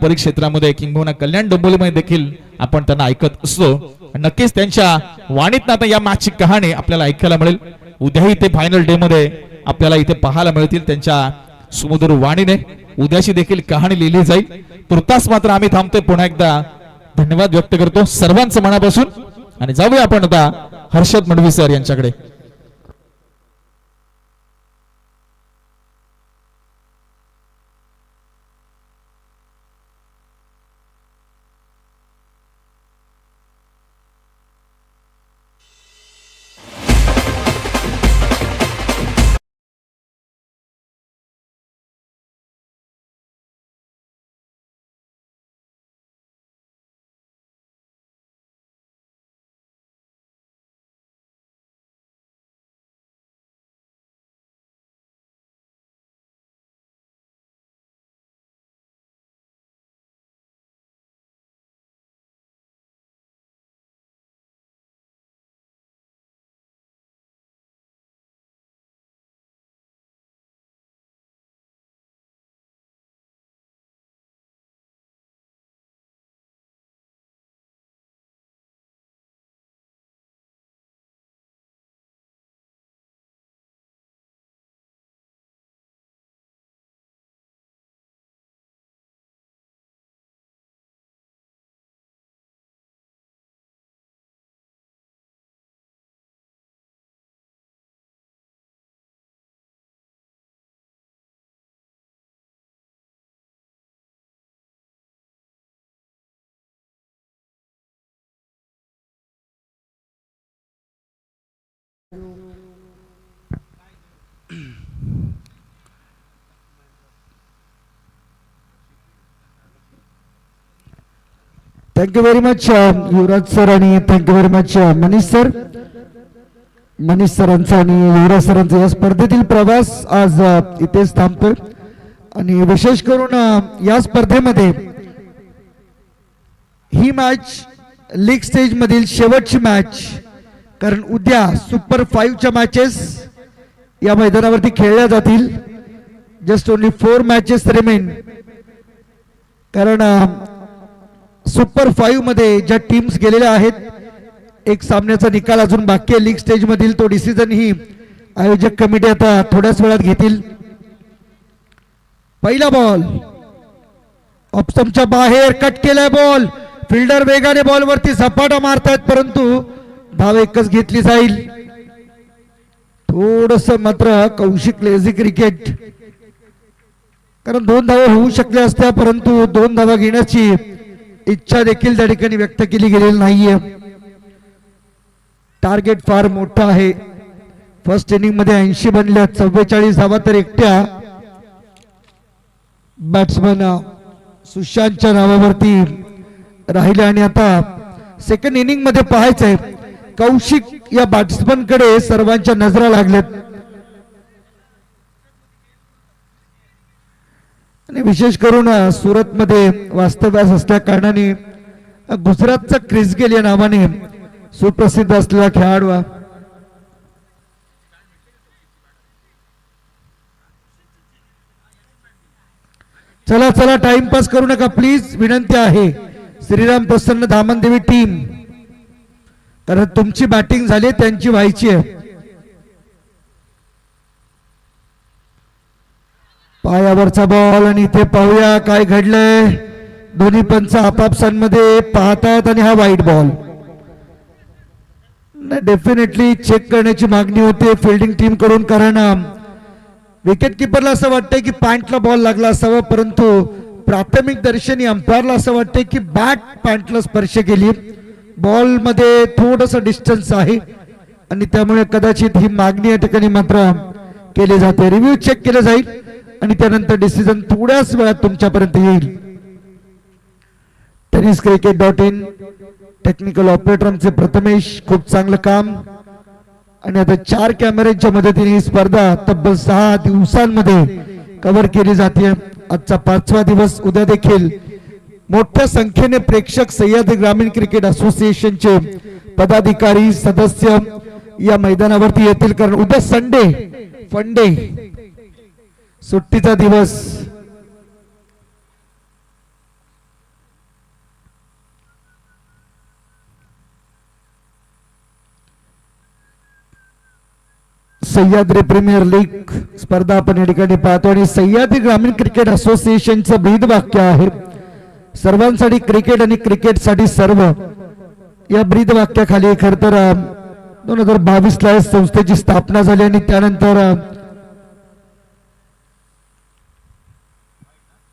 परिक्षेत्रामध्ये किंबहुना कल्याण डोंबिवलीमध्ये देखील आपण त्यांना ऐकत असतो. नक्कीच त्यांच्या वाणीतनं आता या मॅचची कहाणी आपल्याला ऐकायला मिळेल. उद्याही ते फायनल डे मध्ये आपल्याला इथे पाहायला मिळतील त्यांच्या सुमधुर वाणीने. उद्याची देखील कहाणी लिहिली जाईल. तुर्तास मात्र आम्ही थांबतोय. पुन्हा एकदा धन्यवाद व्यक्त करतो सर्वांचं मनापासून आणि जाऊया आपण आता हर्षद मडवी सर यांच्याकडे. थँक्यू व्हेरी मच युवराज सर आणि thank you very much Manish sir. Manish सरांचा आणि युवराज सरांचा या स्पर्धेतील प्रवास आज इथेच थांबतोय. आणि विशेष करून या स्पर्धेमध्ये ही मॅच लीग स्टेज मधील शेवटची मॅच, कारण उद्या सुपर 5 च्या मॅचेस या मैदानावरती खेळल्या जातील. Just only 4 matches remain. कारण सुपर 5 मध्ये ज्या टीम्स गेलेल्या आहेत, एक सामन्याचा निकाल अजून बाकी आहे लीग स्टेज मधील. तो डिसिजन ही आयोजक कमिटी आता थोड्याच वेळात घेतील. पहिला बॉल ऑप्शनच्या बाहेर कट केलाय बॉल. फिल्डर वेगाने बॉल वरती झपाटा मारतायत, परंतु धाव एकच घेतली जाईल. थोडस मात्र कौशिक लेझी क्रिकेट, कारण 2 धावा होऊ शकल्या असत्या, परंतु 2 धावा घेण्याची इच्छा देखील त्या ठिकाणी व्यक्त केली गेलेली नाहीये. टार्गेट फार मोठा आहे. फर्स्ट इनिंग मध्ये 80 बनल्या, 44 धावा तर एकट्या बॅट्समन सुशांतच्या नावावरती राहिले. आणि आता सेकंड इनिंग मध्ये पाहायचंय कौशिक या बॅट्समन कडे सर्वांच्या नजरा लागल्यात. आणि विशेष करून सुरत मध्ये वास्तव्यास असल्या कारणाने गुजरातचा क्रिस गेल या नावाने सुप्रसिद्ध असलेला खेळाडू. चला चला टाइमपास करू नका प्लीज, विनंती आहे. श्रीराम प्रसन्न धामणदेवी टीम, कारण तुमची बॅटिंग झाली, त्यांची व्हायची आहे. पायावरचा बॉल आणि इथे पाहूया काय घडलंय. दोन्ही पंच आपापसांमध्ये पाहतात आणि हा वाईट बॉल. डेफिनेटली चेक करण्याची मागणी होते फिल्डिंग टीम कडून, कारण विकेट किपरला असं वाटतंय की पॅन्टला बॉल लागला असावा, परंतु प्राथमिक दर्शनी अंपायरला असं वाटतंय की बॅट पॅन्टला स्पर्श केली. बॉल मध्ये थोडस डिस्टन्स आहे आणि त्यामुळे कदाचित ही मागणी या ठिकाणी मात्र केली जाते. रिव्ह्यू चेक केलं जाईल आणि त्यानंतर डिसिजन थोड्याच वेळात तुमच्यापर्यंत येईल. tenniscricket.in टेक्निकल ऑपरेटर आमचे प्रथमेश, खूप चांगलं काम. आणि आता 4 कॅमेऱ्यांच्या मदतीने ही स्पर्धा तब्बल 6 दिवसांमध्ये कव्हर केली जाते. आजचा 5वा दिवस. उद्या देखील मोठ्या संख्येने प्रेक्षक सह्याद्री ग्रामीण क्रिकेट असोसिएशनचे पदाधिकारी सदस्य या मैदानावरती येतील, कारण उद्या संडे फंडे सुट्टीचा दिवस. सह्याद्री प्रीमियर लीग स्पर्धा आपण या ठिकाणी पाहतो आणि सह्याद्री ग्रामीण क्रिकेट असोसिएशनचं ब्रीद वाक्य आहे सर्वांसाठी क्रिकेट आणि क्रिकेटसाठी सर्व. या ब्रीद वाक्याखाली खर तर 2022 ला संस्थेची स्थापना झाली आणि त्यानंतर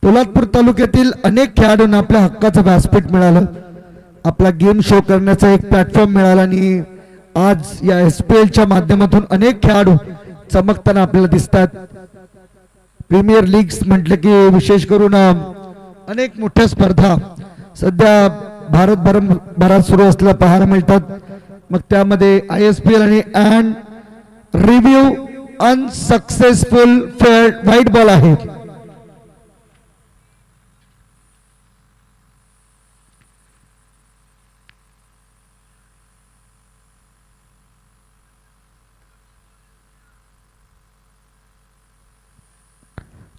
पोलादपूर तालुक्यातील अनेक खेळाडूंना आपल्या हक्काचं व्यासपीठ मिळालं, आपला गेम शो करण्याचा एक प्लॅटफॉर्म मिळाला आणि आज या SPL च्या माध्यमातून अनेक खेळाडू चमकताना आपल्याला दिसतात. प्रीमियर लीग्स म्हटलं की विशेष करून अनेक मोठ्या स्पर्धा सध्या भारतभरात सुरू असलेल्या पाहायला मिळतात. मग त्यामध्ये ISPL आणि रिव्ह्यू अनसक्सेसफुल व्हाईट बॉल आहे.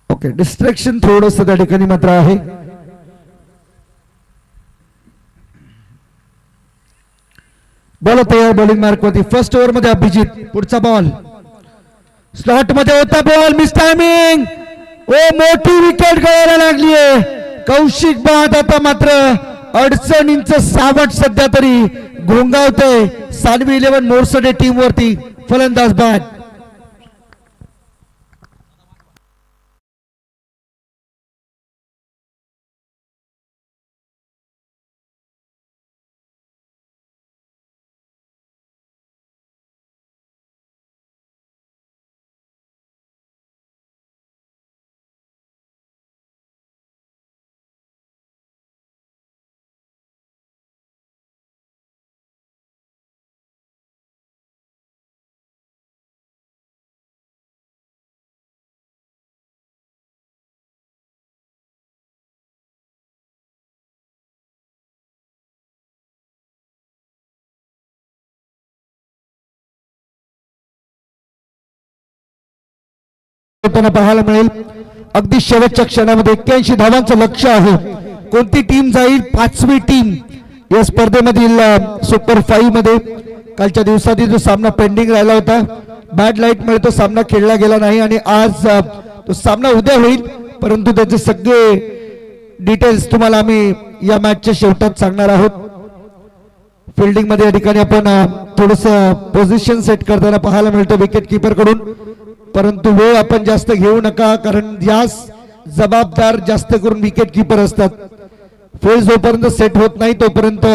ओके, डिस्ट्रॅक्शन थोडस त्या ठिकाणी मात्र आहे. बॉल तयार, बॉलिंग मार्क वरती. फर्स्ट ओव्हर मध्ये अभिजित, पुढचा बॉल स्लॉट मध्ये होता, बॉल मिस टायमिंग. ओ मोठी विकेट गळायला लागलीये. कौशिक बाद आता मात्र अडचणींचं सावट सध्या तरी घोंगावतंय सानवी 11 मोरसडे टीम वरती. फलंदाज बाद. पाहायला मिळेल अगदी शेवटच्या क्षणामध्ये 81 धावांचं लक्ष आहे. कोणती टीम जाईल? 5वी टीम या स्पर्धेमधील सुपर 5 मध्ये. कालच्या दिवसातील जो सामना पेंडिंग राहिला होता, बॅड लाईट मुळे तो सामना खेळला गेला नाही आणि आज तो सामना उद्या होईल, परंतु त्याचे सगळे डिटेल्स तुम्हाला आम्ही या मॅचच्या शेवटात सांगणार आहोत. फिल्डिंग मध्ये या ठिकाणी आपण थोडस पोझिशन सेट करताना पाहायला मिळतं विकेट किपर कडून, परंतु वेळ आपण जास्त घेऊ नका कारण यास जबाबदार जास्त करून विकेट किपर असतात. फील्ड जोपर्यंत सेट होत नाही तोपर्यंत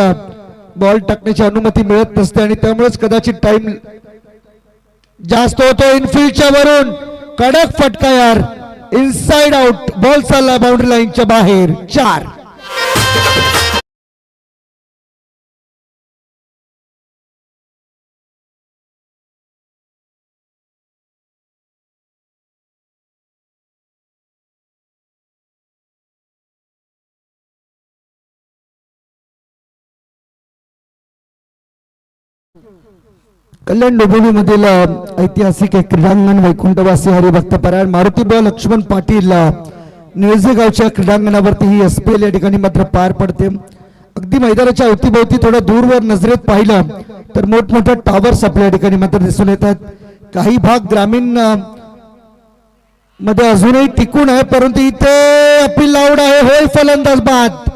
बॉल टाकण्याची अनुमती मिळत नसते आणि त्यामुळेच कदाचित टाइम जास्त होतो. इनफिल्डच्या वरून कडक फटका यार, इनसाइड आउट. बॉल चालला बाउंड्री लाईनच्या बाहेर. 4. कल्याण डोंबिवली मधील ऐतिहासिक क्रीडांगण वैकुंठवासी हरिभक्त परायण मारुतीबा लक्ष्मण पाटील निळजेगावच्या क्रीडांगणावरती ही SPL या ठिकाणी मात्र पार पडते. अगदी मैदानाच्या अवतीभोवती थोडं दूरवर नजरेत पाहिलं तर मोठमोठ्या टावर्स आपल्या या ठिकाणी मात्र दिसून येतात. काही भाग ग्रामीण मध्ये अजूनही टिकून आहे, परंतु इथे अपील लाऊड आहे. होय, फलंदाज बाद.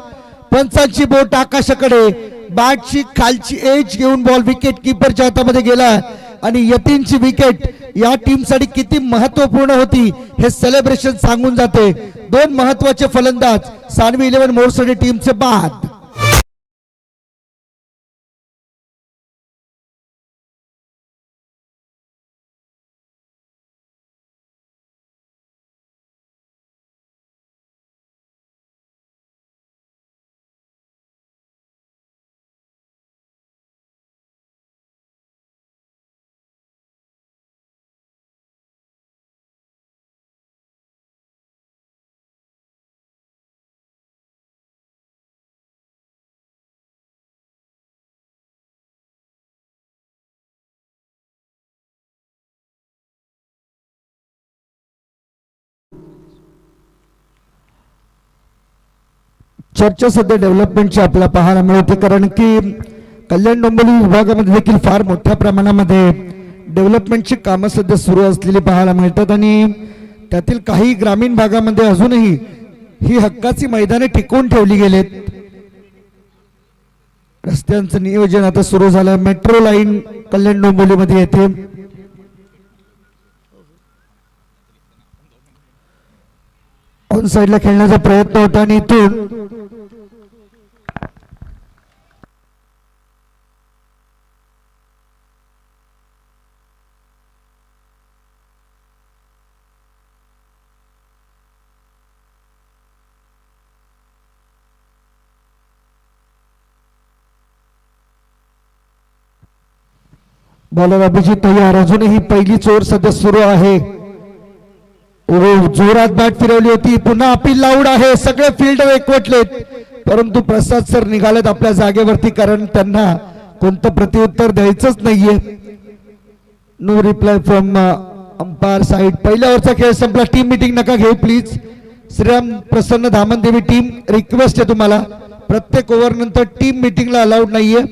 पंचांची बोट आकाशाकडे, बॅटची खालची एज घेऊन बॉल विकेट किपरच्या हातामध्ये गेला आणि यतीनची विकेट या टीम साठी किती महत्वपूर्ण होती हे सेलिब्रेशन सांगून जाते. 2 महत्वाचे फलंदाज सानवी 11 मोरसडे टीमचे बाद. चर्चा सध्या डेव्हलपमेंटची आपल्याला पाहायला मिळते, कारण की कल्याण डोंबिवली विभागामध्ये देखील फार मोठ्या प्रमाणामध्ये डेव्हलपमेंटची कामं सध्या सुरू असलेली पाहायला मिळतात आणि त्यातील काही ग्रामीण भागामध्ये अजूनही ही हक्काची मैदाने टिकवून ठेवली गेलेत. रस्त्यांचं नियोजन आता सुरू झालं. मेट्रो लाईन कल्याण डोंबिवलीमध्ये येते. ऑन साइडला खेळण्याचा प्रयत्न होता आणि इथून बॉलर अभिजित तयार. अजूनही पहिली चोर सध्या सुरू आहे. जोरात बॅट फिरवली होती. पुन्हा अपील लाऊड आहे. सगळे फील्ड एकवटलेत परंतु प्रसाद सर निघालेत आपल्या जागेवरती कारण त्यांना कोणतं प्रत्युत्तर द्यायचंच नाहीये. No reply from umpire side. पहिल्या ओव्हरचा खेळ संपला. टीम मीटिंग नका घेऊ please. Shriram Prasanna Dhamandevi team request आहे तुम्हाला. प्रत्येक ओव्हर नंतर टीम मीटिंगला अलाउड नाहीये.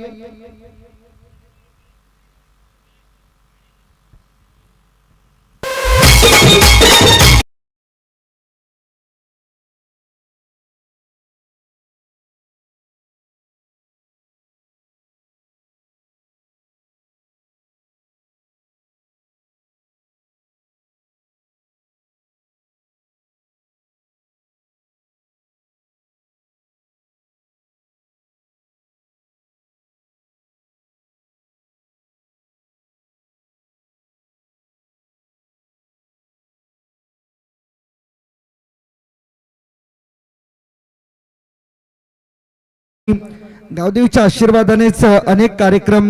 गावदेवीच्या आशीर्वादानेच अनेक कार्यक्रम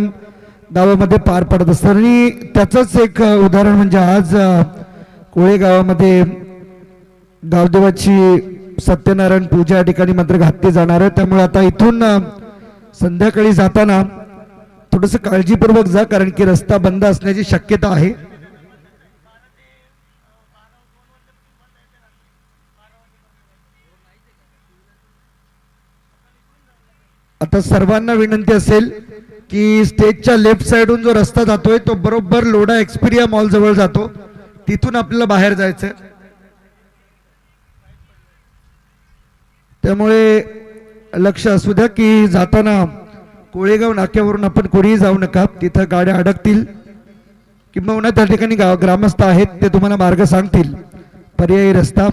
गावामध्ये पार पडत असतात आणि त्याचंच एक उदाहरण म्हणजे आज कोळे गावामध्ये गावदेवाची सत्यनारायण पूजा या ठिकाणी मात्र घातली जाणार आहे. त्यामुळे आता इथून संध्याकाळी जाताना थोडंसं काळजीपूर्वक जा कारण की रस्ता बंद असण्याची शक्यता आहे. आता सर्वांना विनंती असेल की स्टेजच्या लेफ्ट साइडून जो रस्ता जातोय तो बरोबर लोढा एक्सपिरिया मॉल जवळ जातो. तिथून आपल्याला बाहेर जायचंय. त्यामुळे लक्ष असू द्या की जाताना कोळेगाव नाक्यावरून आपण कोणीही जाऊ नका. तिथं गाड्या अडकतील किंबहुना त्या ठिकाणी ग्रामस्थ आहेत ते तुम्हाला मार्ग सांगतील पर्यायी रस्ता.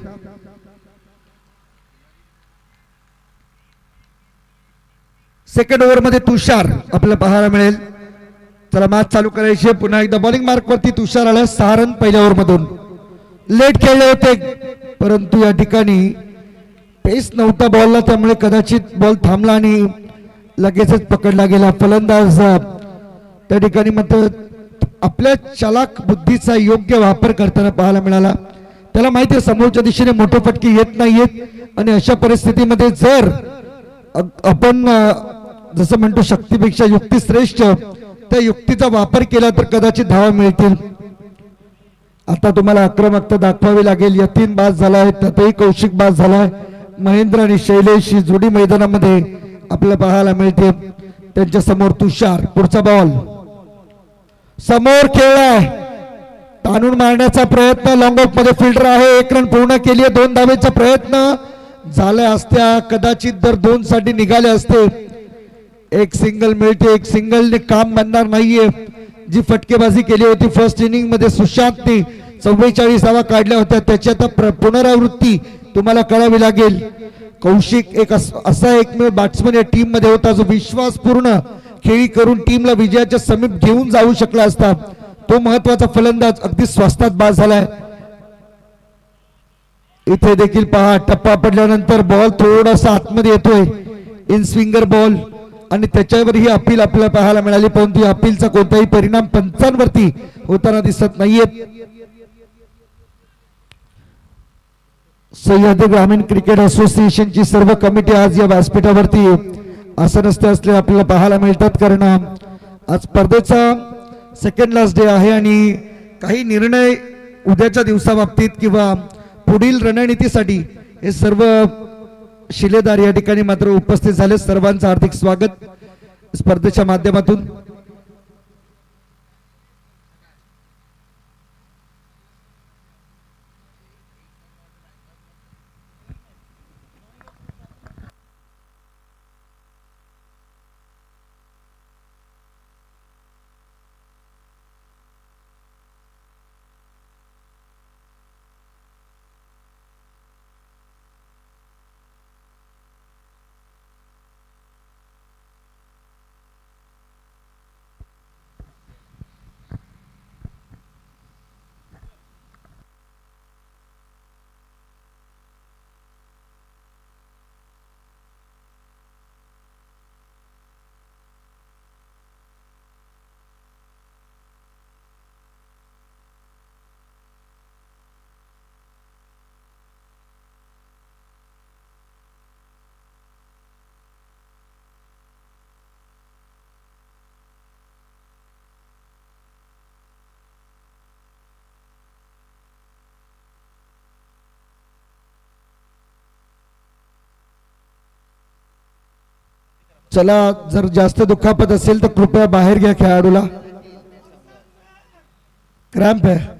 सेकंड ओव्हर मध्ये तुषार आपल्याला पाहायला मिळेल. चला मॅच चालू करायची. पुन्हा एकदा बॉलिंग मार्क वरती तुषार आला. 6 रन पहिल्या ओव्हर मधून. लेट खेळले होते परंतु या ठिकाणी पेस नव्हता बॉलला त्यामुळे कदाचित बॉल थांबला आणि लगेचच पकडला गेला. फलंदाज त्या ठिकाणी मात्र आपल्या चालाक बुद्धीचा योग्य वापर करताना पाहायला मिळाला. त्याला माहिती आहे समोरच्या दिशेने मोठे फटके येत नाहीयेत आणि अशा परिस्थितीमध्ये जर आपण जसं म्हणतो शक्तीपेक्षा युक्ती श्रेष्ठ त्या युक्तीचा वापर केला तर कदाचित धावा मिळतील. आता तुम्हाला आक्रमकता दाखवावी लागेल. यतीन बाद झालाय त्यातही कौशिक बाद झालाय. महेंद्र आणि शैलेश ही जोडी मैदानामध्ये आपल्याला पाहायला मिळते. त्यांच्या समोर तुषार. पुढचा बॉल समोर खेळलाय. ताणून मारण्याचा प्रयत्न. लॉंग ऑफ मध्ये फिल्डर आहे. 1 रन पूर्ण केली. 2 धावेचा प्रयत्न झाल्या असत्या कदाचित जर 2 साठी निघाले असते. एक सिंगल मिळते. एक सिंगलने काम बनणार नाहीये. जी फटकेबाजी केली होती फर्स्ट इनिंग मध्ये सुशांतने 44 धावा काढल्या होत्या त्याची आता पुनरावृत्ती तुम्हाला करावी लागेल. कौशिक एक असा एकमेव बॅट्समन या टीम मध्ये होता जो विश्वासपूर्ण खेळी करून टीमला विजयाच्या समीप घेऊन जाऊ शकला असता. तो महत्वाचा फलंदाज अगदी स्वस्तात बाद झालाय. इथे देखील पहा टप्पा पडल्यानंतर बॉल थोडासा आतमध्ये येतोय. इन स्विंगर बॉल आणि त्याच्यावर ही अपील आपल्याला पाहायला मिळाली परंतु अपीलचा कोणताही परिणाम पंचांवरती होताना दिसत नाहीयेत. सह्याद्री ग्रामीण क्रिकेट असोसिएशनची सर्व कमिटी आज या व्यासपीठावरती आसनस्थ असले आपल्याला पाहायला मिळतात कारण आज स्पर्धेचा सेकंड लास्ट डे आहे आणि काही निर्णय उद्याच्या दिवसाबाबतीत किंवा पुढील रणनीतीसाठी हे सर्व शिलेदार या ठिकाणी मात्र उपस्थित झाले. सर्वांचं हार्दिक स्वागत स्पर्धेच्या माध्यमातून. चला, जर जास्त दुखापत असेल तर कृपया बाहेर घ्या खेळाडूला. क्रॅम्प आहे.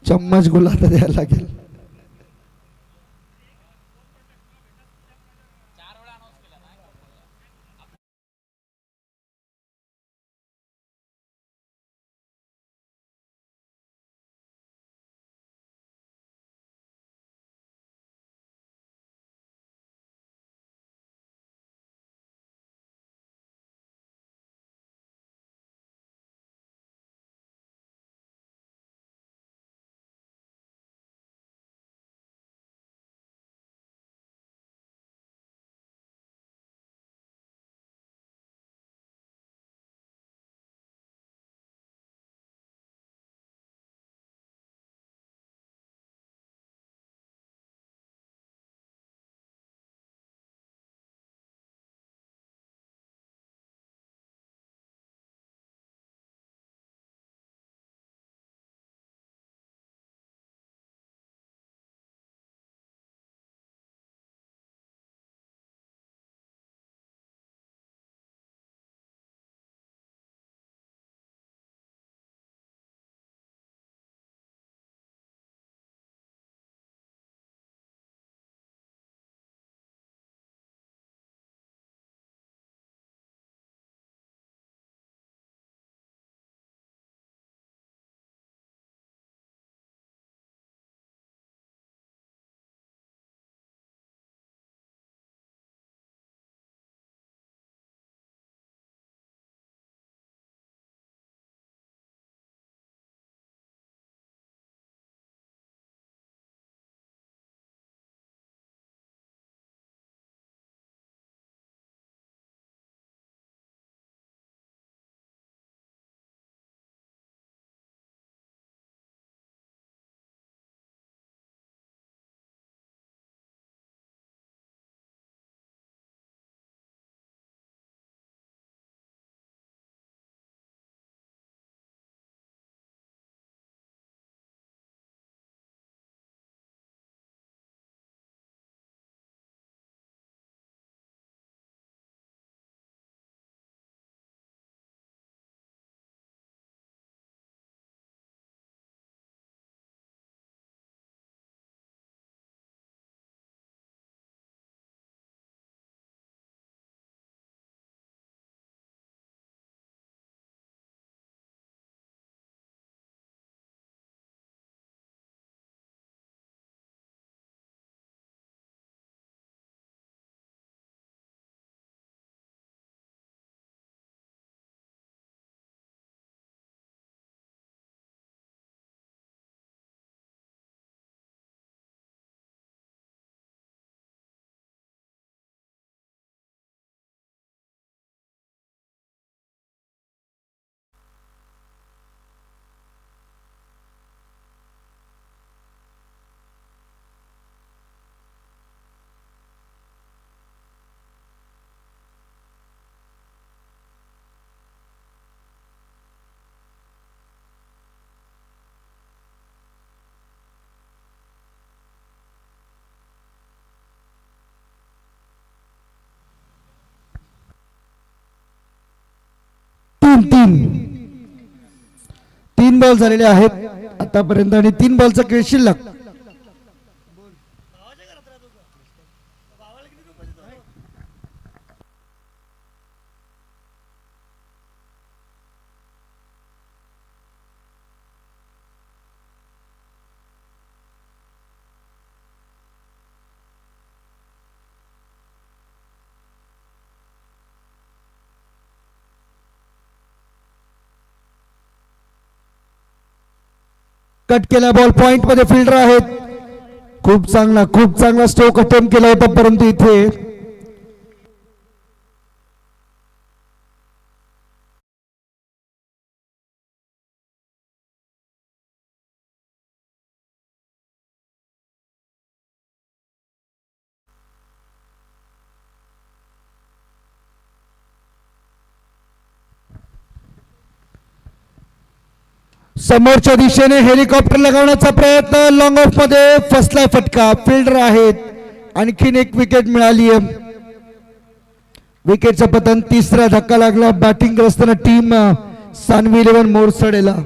चम्मच गुलाब द्यायला लागेल. तीन तीन तीन बॉल झालेले आहेत आतापर्यंत आणि 3 बॉलचा खेळ शिल्लक. कट केला बॉल. पॉइंट मध्ये फिल्डर आहेत. खूप चांगला स्ट्रोक अटेम्प्ट केला होता परंतु इथे समोरच्या दिशेने हेलिकॉप्टर लगावण्याचा प्रयत्न, लॉंग ऑफ मध्ये फसला फटका, फिल्डर आहेत. आणखीन एक विकेट मिळाली आहे. विकेटचा पतन, तिसरा धक्का लागला बॅटिंग करताना टीम सानवी 11 मोरसडेला.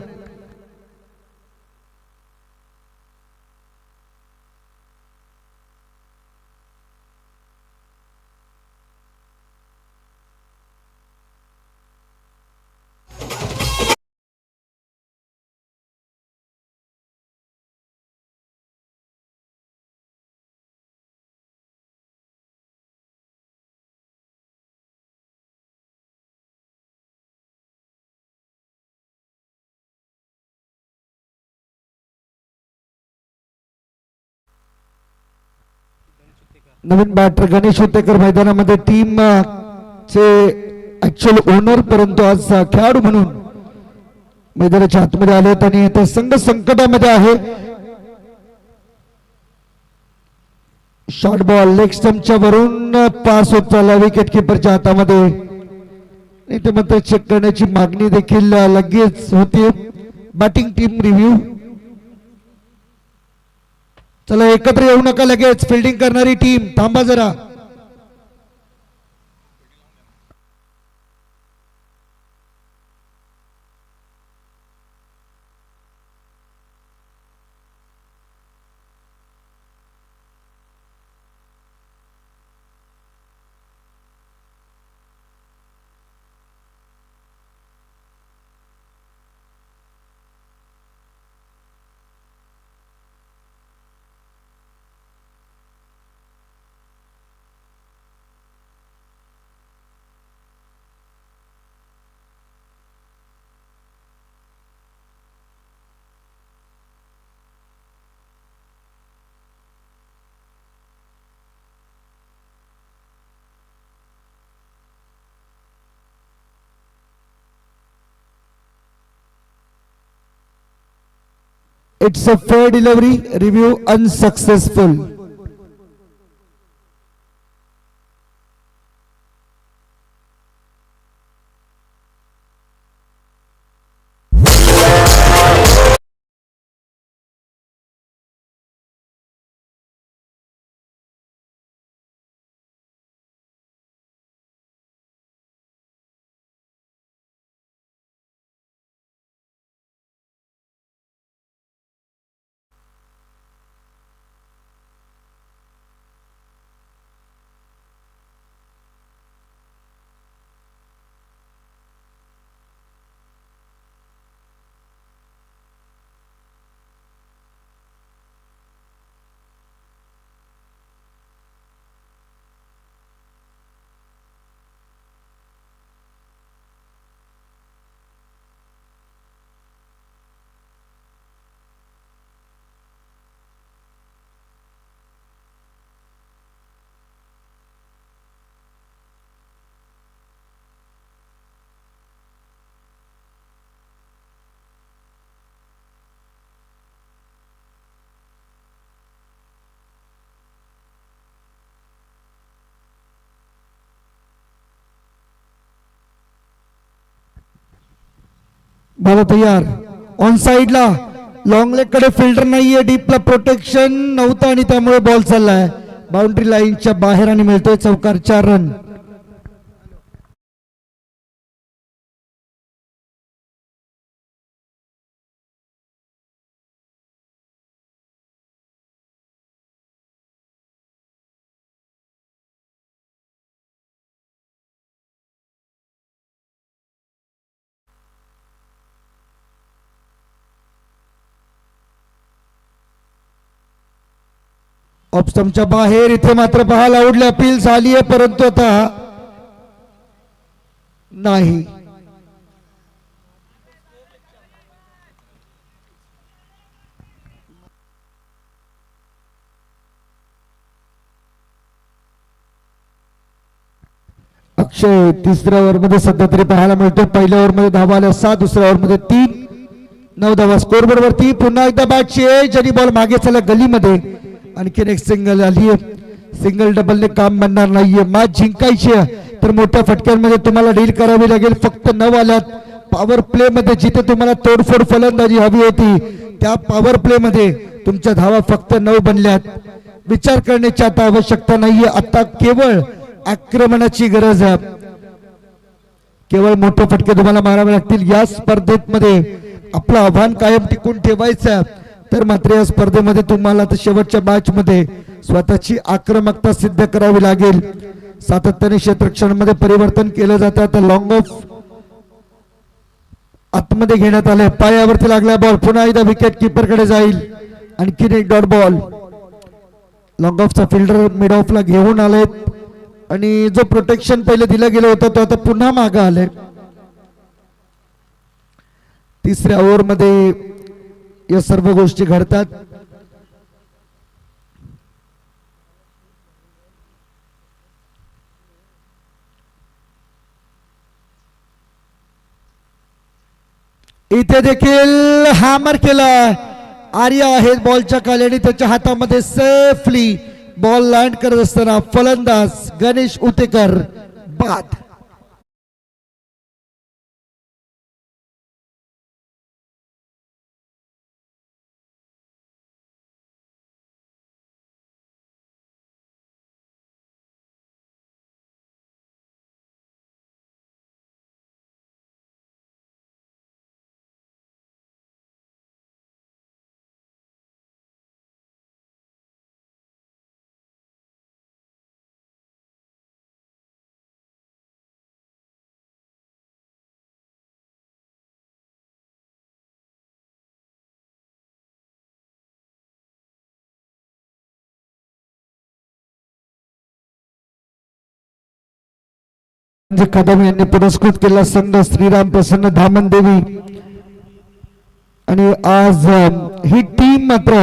नवीन बॅटर गणेश उत्तेकर मैदानामध्ये टीम चे ऍक्च्युअल ओनर, परंतु आज खेळाडू म्हणून मैदानाच्या आतमध्ये आलेत आणि ते संघ संकटामध्ये आहे. शॉर्ट बॉल लेग स्टंपच्या वरून पास होत चालला विकेट किपरच्या हातामध्ये. ते मात्र चेक करण्याची मागणी देखील लगेच होती. Batting team review. चला एकत्र येऊ नका लगेच, फिल्डिंग करणारी टीम थांबा जरा. It's a fair delivery, review unsuccessful. बाला तयार, ऑन साइडला लॉंग लेग कडे फिल्डर नाहीये, डीपला प्रोटेक्शन नव्हतं आणि त्यामुळे बॉल चाललाय बाउंड्री लाईनच्या बाहेर आणि मिळतोय चौकार. 4 रन. ऑफ स्टंपच्या बाहेर, इथे मात्र बॉल आउटला अपील झाली आहे, परंतु आता नाही. अक्षय तिसऱ्या ओव्हर मध्ये सध्या तरी पाहायला मिळतो. पहिल्या ओव्हर मध्ये धावा आल्या 7, दुसऱ्या ओव्हर मध्ये 3, 9 धावा स्कोर बरोबरती. पुन्हा एकदा बॅटची एज आणि बॉल मागे चालला गलीमध्ये. आणखीन एक सिंगल आली आहे. सिंगल डबलने काम बनणार नाहीये. मॅच जिंकायची तर मोठ्या फटक्यांमध्ये तुम्हाला डील करावी लागेल. फक्त 9 आल्यात पॉवर प्ले मध्ये जिथे तुम्हाला तोडफोड फलंदाजी हवी होती त्या पॉवर प्ले मध्ये तुमच्या धावा फक्त 9 बनल्यात. विचार करण्याची आता आवश्यकता नाहीये. आता केवळ आक्रमणाची गरज आहे. केवळ मोठे फटके तुम्हाला मारावे लागतील. या स्पर्धेमध्ये आपलं आव्हान कायम टिकून ठेवायचं तर मात्र या स्पर्धेमध्ये तुम्हाला तर शेवटच्या मॅच मध्ये स्वतःची आक्रमकता सिद्ध करावी लागेल. सातत्याने क्षेत्ररक्षणामध्ये परिवर्तन केलं जातं. आता लॉंग ऑफ आतमध्ये घेण्यात आले. पायावरती लागला बॉल पुन्हा एकदा विकेट किपर कडे जाईल. आणखीन एक डॉट बॉल. लॉंग ऑफचा फिल्डर मिड ऑफला घेऊन आलेत आणि जो प्रोटेक्शन पहिले दिलं गेलं होतं तो आता पुन्हा मागे आले. तिसऱ्या ओव्हर मध्ये या सर्व गोष्टी घडतात. इथे देखील हॅमर केला. आर्या आहे बॉलच्या खाली आणि त्याच्या हातामध्ये सेफली बॉल लँड करत असताना फलंदाज गणेश उतेकर बाद. कदम यांनी पुरस्कृत केला संघ श्रीराम प्रसन्न धामन देवी. आणि आज ही टीम मात्र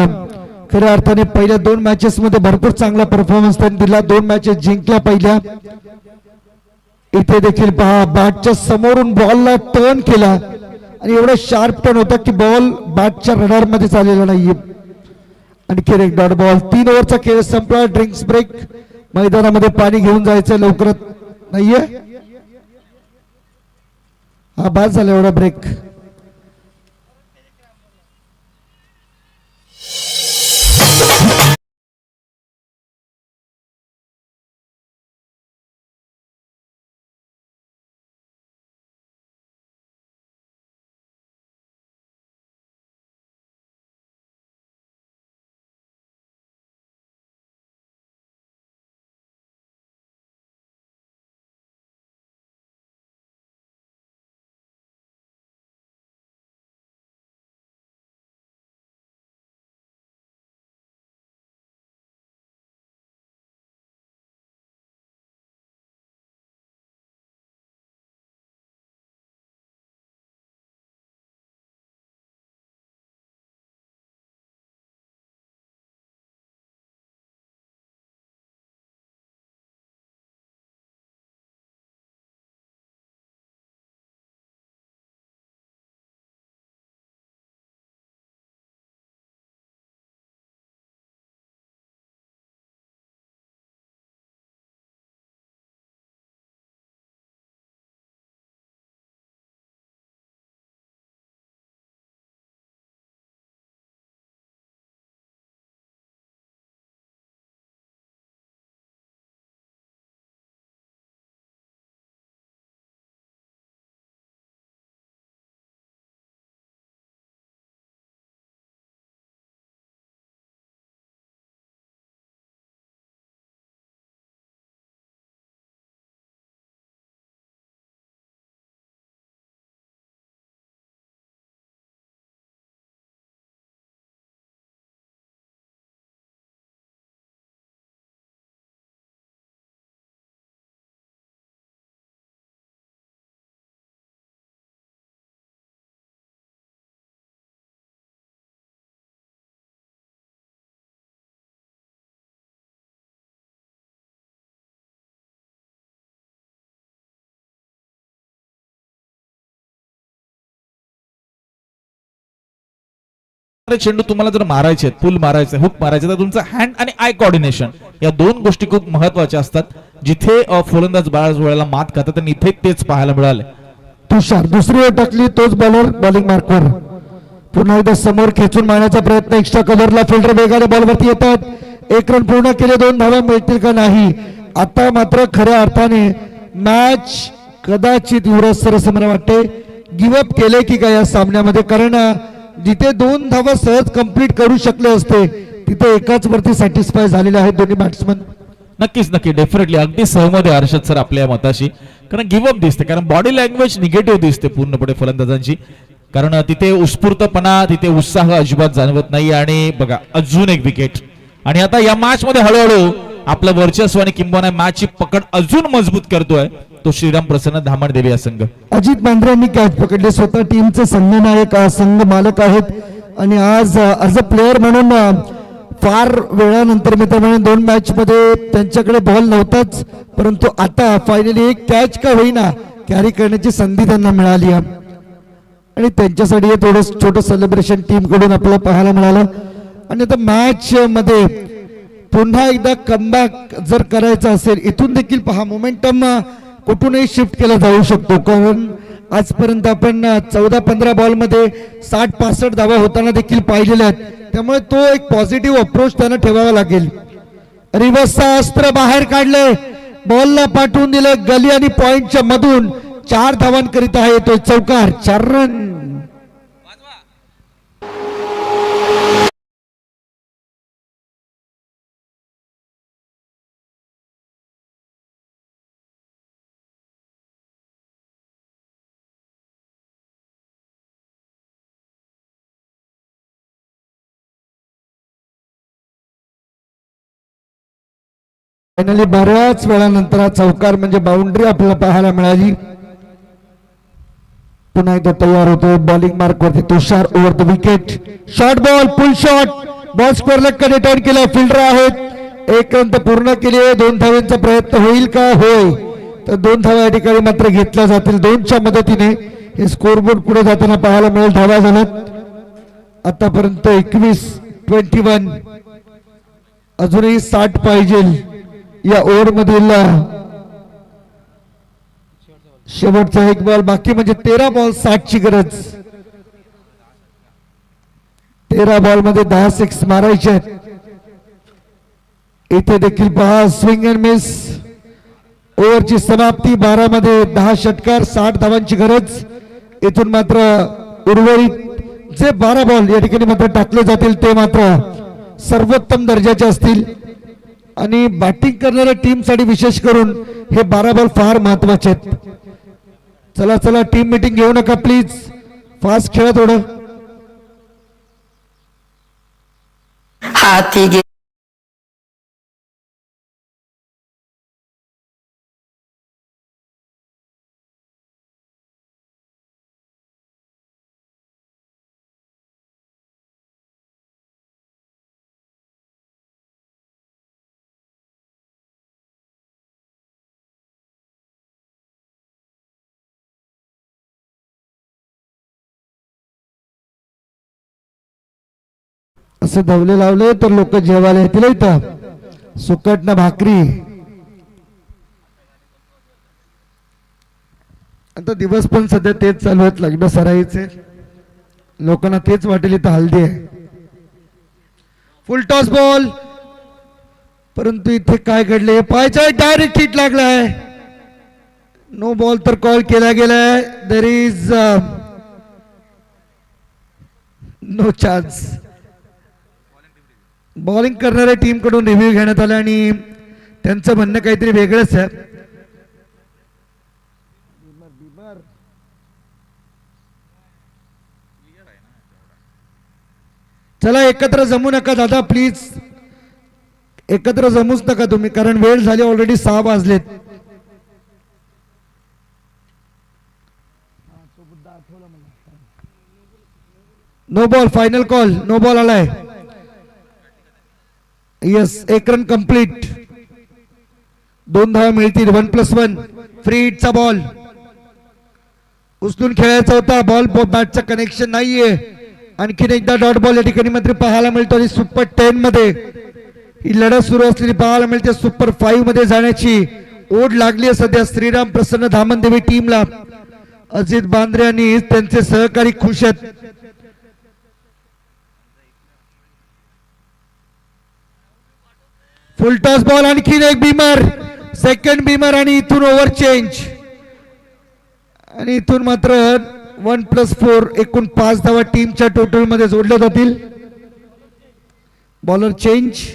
खऱ्या अर्थाने पहिल्या 2 मॅचेस मध्ये भरपूर चांगला परफॉर्मन्स त्यांनी दिला. 2 मॅचेस जिंकल्या पहिल्या. इथे देखील पहा बॅटच्या समोरून बॉलला टर्न केला आणि एवढा शार्प टर्न होता की बॉल बॅटच्या रडार मध्ये चाललेला नाहीये. आणखी एक डॉट बॉल. 3 ओव्हरचा खेळ संपला. Drinks break. मैदानामध्ये पाणी घेऊन जायचं लवकरच नाहीये. हा बाद झाला एवढा ब्रेक. चेंडू तुम्हाला जर मारायचे पुल मारायचे हुक मारायचे तर तुमचा हँड आणि आय कोऑर्डिनेशन या 2 गोष्टी खूप महत्त्वाच्या असतात. जिथे फलंदाज बऱ्याच वेळेला मात खातात आणि इथे तेच पाहायला मिळाले. तुषार दुसरी ओव्हर टाकली, तोच बॉलर बॉलिंग मार्कवर. पुन्हा एकदा समोर खेचून मारण्याचा प्रयत्न, एक्स्ट्रा कव्हरला फिल्डर वेगाने बॉलवरती येतात. 1 रन पूर्ण केले, 2 धावा मिळतील का नाही. आता मात्र खऱ्या अर्थाने मॅच कदाचित युवराज सर असं मला वाटते गिवअप केले की काय या सामन्यामध्ये, कारण जिथे 2 धावा सहज कंप्लीट करू शकले असते तिथे एकाच वरती सॅटिस्फाय झालेले आहेत दोन्ही बॅट्समन. नक्कीच नक्की डेफिनेटली अगदी सहमत आहे हर्षद सर आपल्या मताशी, कारण गिव्हअप दिसते, कारण बॉडी लँग्वेज निगेटिव्ह दिसते पूर्णपणे फलंदाजांची, कारण तिथे उत्स्फूर्तपणा, तिथे उत्साह अजिबात जाणवत नाही. आणि बघा अजून एक विकेट, आणि आता या मॅच मध्ये हळूहळू आपलं वर्चस्व आणि किंबहुना मॅचची पकड अजून मजबूत करतोय तो श्रीराम प्रसन्न धामणदेवी या संघ. अजित मांढरे यांनी कॅच पकडले, स्वतः टीमचे संघनायक संघ मालक आहेत आणि आज ॲज अ प्लेअर म्हणून फार वेळानंतर मित्रांनो 2 मॅच मध्ये त्यांच्याकडे बॉल नव्हताच, परंतु आता फायनली एक कॅच का होईना कॅरी करण्याची संधी त्यांना मिळाली आहे आणि त्यांच्यासाठी हे थोडं छोटं सेलिब्रेशन टीम कडून आपल्याला पाहायला मिळालं. आणि आता मॅच मध्ये पुन्हा एकदा कमबॅक जर करायचा असेल, इथून देखील पहा मोमेंटम कुठूनही शिफ्ट केला जाऊ शकतो, कारण आजपर्यंत आपण 14-15 बॉल मध्ये 60-65 धावा होताना देखील पाहिलेल्या आहेत. त्यामुळे तो एक पॉझिटिव्ह अप्रोच त्यांना ठेवावा लागेल. रिव्हर्सचा अस्त्र बाहेर काढले, बॉलला पाठवून दिले गली आणि पॉइंटच्या मधून 4 धावांकरिता आहे तो चौकार, 4 रन. फायनली बऱ्याच वेळानंतर हा चौकार म्हणजे बाउंड्री आपल्याला पाहायला मिळाली. पुन्हा एकदा तयार होतो बॉलिंग मार्क वरती Tushar, over the wicket, short ball, pull shot, ball square leg कडे टर्न केला, फिल्डर आहेत, 1 रन पूर्ण केले. 2 धावांचा प्रयत्न होईल का? होय, तर 2 धावा या ठिकाणी मात्र घेतल्या जातील. 2च्या मदतीने हे स्कोरबोर्ड पुढे जाताना पाहायला मिळेल. धावा झाल्यात आतापर्यंत 21 अजूनही 60 पाहिजे या ओव्हर मधील शेवटचा 1 बॉल बाकी, म्हणजे 13 बॉल 60 ची गरज. 13 बॉल मध्ये 10 सिक्स मारायचे आहेत. इथे देखील पहा स्विंग अँड मिस, ओव्हरची समाप्ती 12 मध्ये 10 षटकार 60 धावांची गरज. इथून मात्र उर्वरित जे 12 बॉल या ठिकाणी मात्र टाकले जातील ते मात्र सर्वोत्तम दर्जाचे असतील आणि बॅटिंग करणाऱ्या टीम साठी विशेष करून हे 12 बॉल फार महत्वाचे आहेत. चला चला टीम मीटिंग घेऊ नका प्लीज, फास्ट खेळा थोडं. हाती घे असं धवले लावले तर लोक जेवायला येतील. इथं सुकट ना भाकरी. आता दिवस पण सध्या तेच चालू आहेत, लग्न सराईचे, लोकांना तेच वाटेल इथं हल्दी आहे. फुल टॉस बॉल, परंतु इथे काय घडले, पायचा डायरेक्ट हिट लागलाय. नो बॉल तर कॉल केला गेलाय. There is no chance. Bowling करणाऱ्या टीम कडून रिव्ह्यू घेण्यात आला आणि त्यांचं म्हणणं काहीतरी वेगळंच आहे. चला एकत्र जमू नका दादा प्लीज, एकत्र जमूच नका तुम्ही, कारण वेळ झाली ऑलरेडी 6 वाजलेत. No ball, final call, no ball आलाय. यस, 1 रन कंप्लीट, 2 धावा मिळतील. 1+1 फ्री हिटचा बॉल उचलून खेळायचा होता. बॉल बॅटचं कनेक्शन नाहीये. आणखीन एकदा डॉट बॉल या ठिकाणी मात्र पाहायला मिळतो आणि सुपर 10 मध्ये ही लढत सुरू असलेली पाहायला मिळते. सुपर 5 मध्ये जाण्याची ओढ लागली आहे सध्या श्रीराम प्रसन्न धामणदेवी टीमला. अजित बांद्रे आणि त्यांचे सहकारी खुश आहेत. फुल टॉस बॉल, आणखीन एक बीमर, सेकंड बीमर आणि इथून ओव्हर चेंज. आणि इथून मात्र 1+4 एकूण 5 धावा टीमच्या टोटल मध्ये जोडल्या जातील. Bowler change.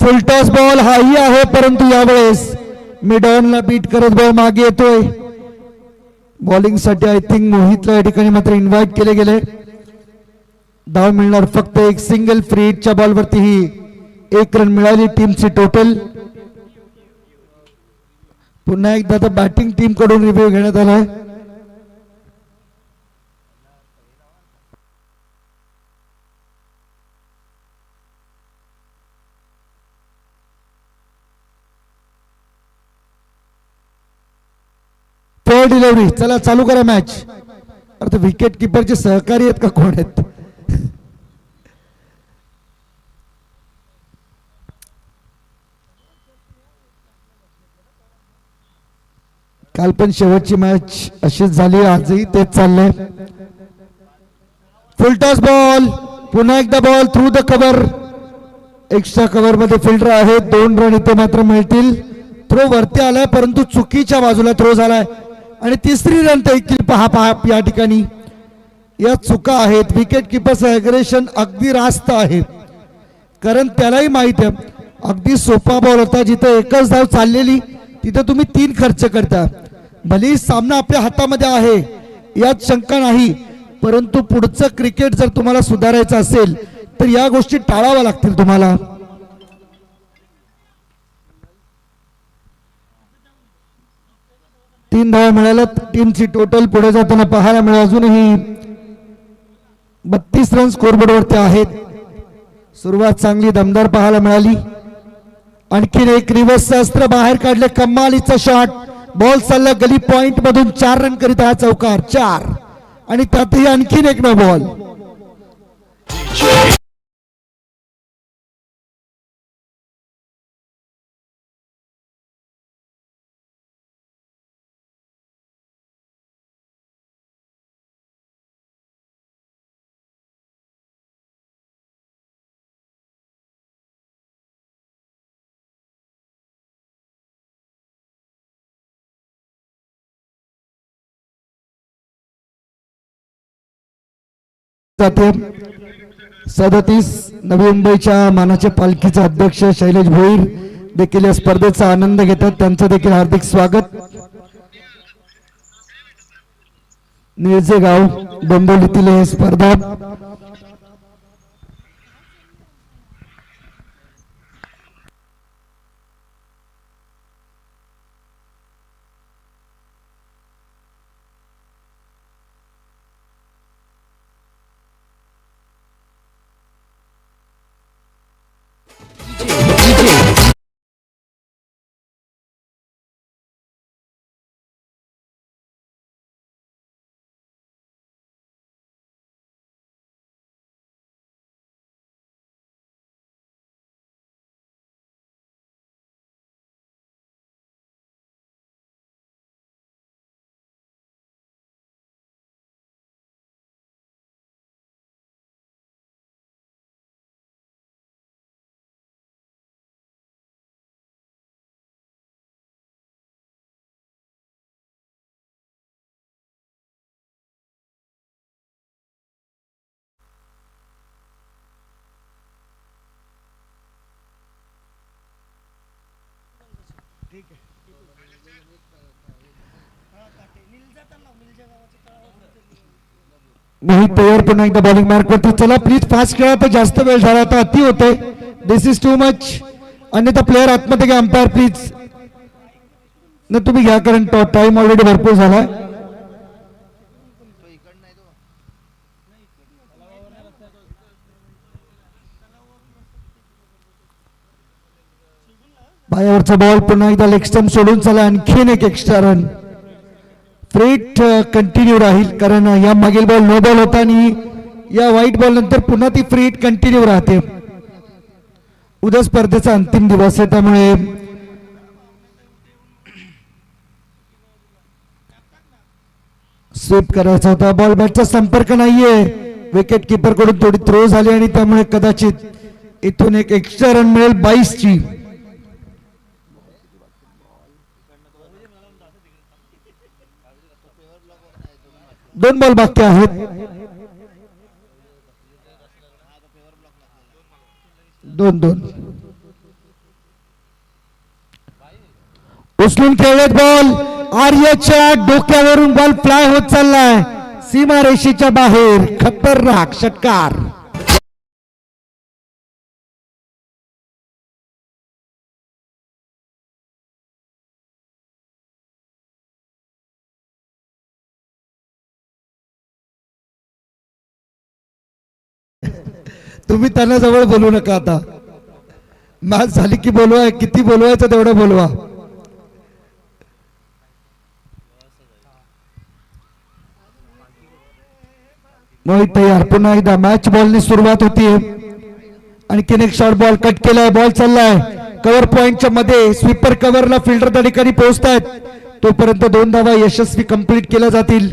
फुल टॉस बॉल हाही आहे, परंतु यावेळेस मिडॉनला बीट करत बॉल मागे येतोय. बॉलिंग साठी आय थिंक मोहितला या ठिकाणी मात्र इन्व्हाइट केले गेले. धाव मिळणार फक्त एक सिंगल फ्री हिटच्या बॉलवरती ही 1 रन मिळाली टीमची टोटल. पुन्हा एकदा आता बॅटिंग टीम कडून रिव्ह्यू घेण्यात आलाय. थर्ड डिलिव्हरी, चला चालू करा मॅच. अरे विकेट किपरचे सहकारी आहेत का कोण आहेत? काल पण शेवटची मॅच अशीच झाली, आजही तेच चाललंय. फुल टॉस बॉल, पुन्हा एकदा ball through the cover. Extra cover मध्ये फिल्डर आहे. 2 रन इथे मात्र मिळतील. थ्रो वरती आलाय परंतु चुकीच्या बाजूला थ्रो झालाय आणि तिसरी रन देखील पहा या ठिकाणी. या चुका आहेत. विकेट किपरचं अग्रेशन अगदी रास्त आहे, कारण त्यालाही माहित आहे अगदी सोपा बॉल होता. जिथे एकच धाव चाललेली तिथे तुम्ही 3 खर्च करता. भलेही सामना आपल्या हातामध्ये आहे यात शंका नाही, परंतु पुढचं क्रिकेट जर तुम्हाला सुधारायचं असेल तर या गोष्टी टाळाव्या लागतील तुम्हाला. तीन धावा मिळाल्यात. टीमची टोटल पुढे जाताना पाहायला मिळेल. अजूनही 32 रन स्कोरबोर्ड वरती आहेत. सुरुवात चांगली दमदार पाहायला मिळाली. आणखीन एक रिव्हर्स अस्त्र बाहेर काढले. कमालीचा शॉट. बॉल चालला गली पॉइंट मधून 4 रन करीत हा चौकार. 4 आणि त्यातही आणखीन एक नो बॉल. जाते 37 नवी मुंबईच्या मानाचे पालखीचे अध्यक्ष शैलेश भोईर देखील या स्पर्धेचा आनंद घेतात. त्यांचं देखील हार्दिक स्वागत. निळजेगाव डोंबिवलीतील ही स्पर्धा मोहित तयार पुन्हा एकदा बॉलिंग मार्क वरती. चला प्लीज फास्ट खेळा, तर जास्त वेळ झाला आता अति होते. दिस इज टू मच. अन्यथा प्लेअर आतमध्ये घ्या. अंपायर प्लीज न तुम्ही घ्या, कारण टाइम ऑलरेडी भरपूर झाला. पायावरचा बॉल पुन्हा एकदा लेग स्टंप सोडून चला. आणखीन एक एक्स्ट्रा रन. फ्रेट कंटिन्यू राहील, कारण या मागील बॉल नो बॉल होता आणि या व्हाईट बॉल नंतर पुन्हा ती फ्रेट कंटिन्यू राहते. उद्या स्पर्धेचा अंतिम दिवस आहे, त्यामुळे स्वीप करायचा होता. बॉल बॅटचा संपर्क नाहीये. विकेट किपर कडून थोडी थ्रो झाली आणि त्यामुळे कदाचित इथून एक एक्स्ट्रा रन मिळेल 22 ची. दोन बॉल बाकी आहेत. दोन उचलून खेळत बॉल. आर्यच्या डोक्यावरून बॉल फ्लाय होत चाललाय सीमारेषेच्या बाहेर. खतरनाक षटकार. तुम्ही त्यांना जवळ बोलू नका. आता मॅच झाली की बोलवा. किती बोलवायचं तेवढं बोलवा. मोहित तयार पुन्हा एकदा. मॅच बॉलनी सुरुवात होतीये. आणखीन एक शॉर्ट बॉल कट केलाय. बॉल चाललाय कव्हर पॉइंटच्या मध्ये. स्वीपर कव्हरला फिल्डर त्या ठिकाणी पोहोचतायत. तोपर्यंत 2 धावा यशस्वी कंप्लीट केल्या जातील.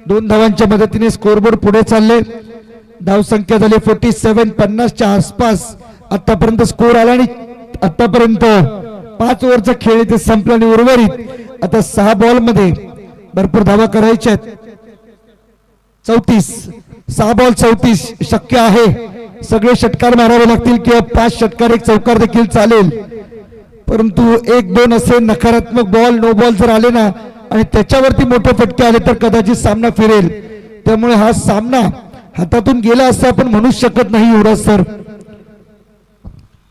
2 धावांच्या मदतीने स्कोरबोर्ड पुढे चालले. धाव संख्या झाली 47. 50च्या आसपास आतापर्यंत स्कोर आला आणि आतापर्यंत 5 ओव्हरचा खेळ इथे संपला आणि उर्वरित आता 6 बॉल मध्ये भरपूर धावा करायच्या आहेत. 34 6 बॉल 34 शक्य आहे. सगळे षटकार मारावे लागतील किंवा 5 षटकार एक चौकार देखील चालेल, परंतु 1-2 असे नकारात्मक बॉल नो बॉल जर आले ना आणि त्याच्यावरती मोठे फटके आले तर कदाचित सामना फिरेल. त्यामुळे हा सामना हातातून गेला असं आपण म्हणू शकत नाही युवराज सर.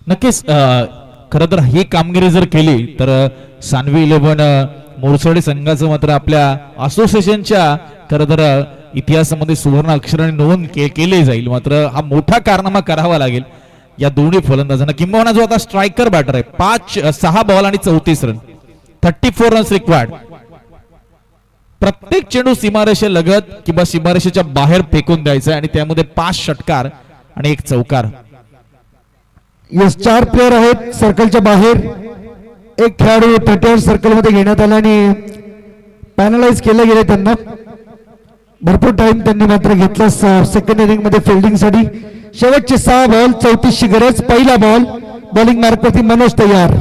नक्कीच खरं तर ही कामगिरी जर केली तर सानवी 11 मोरसोडे संघाचं मात्र आपल्या असोसिएशनच्या खरं तर इतिहासामध्ये सुवर्ण अक्षराने नोंद केले जाईल. मात्र हा मोठा कारनामा करावा लागेल या दोन्ही फलंदाजांना. किंबहुना जो आता स्ट्रायकर बॅटर आहे 6 बॉल आणि 34 रन 34 रन्स रिक्वायर्ड. प्रत्येक चेंडू सीमारेषे लगत किंवा सीमारेषेच्या बाहेर फेकून द्यायचा आणि त्यामध्ये 5 षटकार आणि 1 चौकार. यस 4 प्लेयर आहेत सर्कलच्या बाहेर. एक खेळाडू 30 सर्कल मध्ये घेण्यात आला आणि पॅनलाइज केले गेले. त्यांना भरपूर टाइम त्यांनी मात्र घेतला सेकंड इनिंग मध्ये फिल्डिंग साठी. शेवटचे 6 बॉल 34 ची गरज. पहिला बॉल बॉलिंग मार्क वरती मनोज तयार.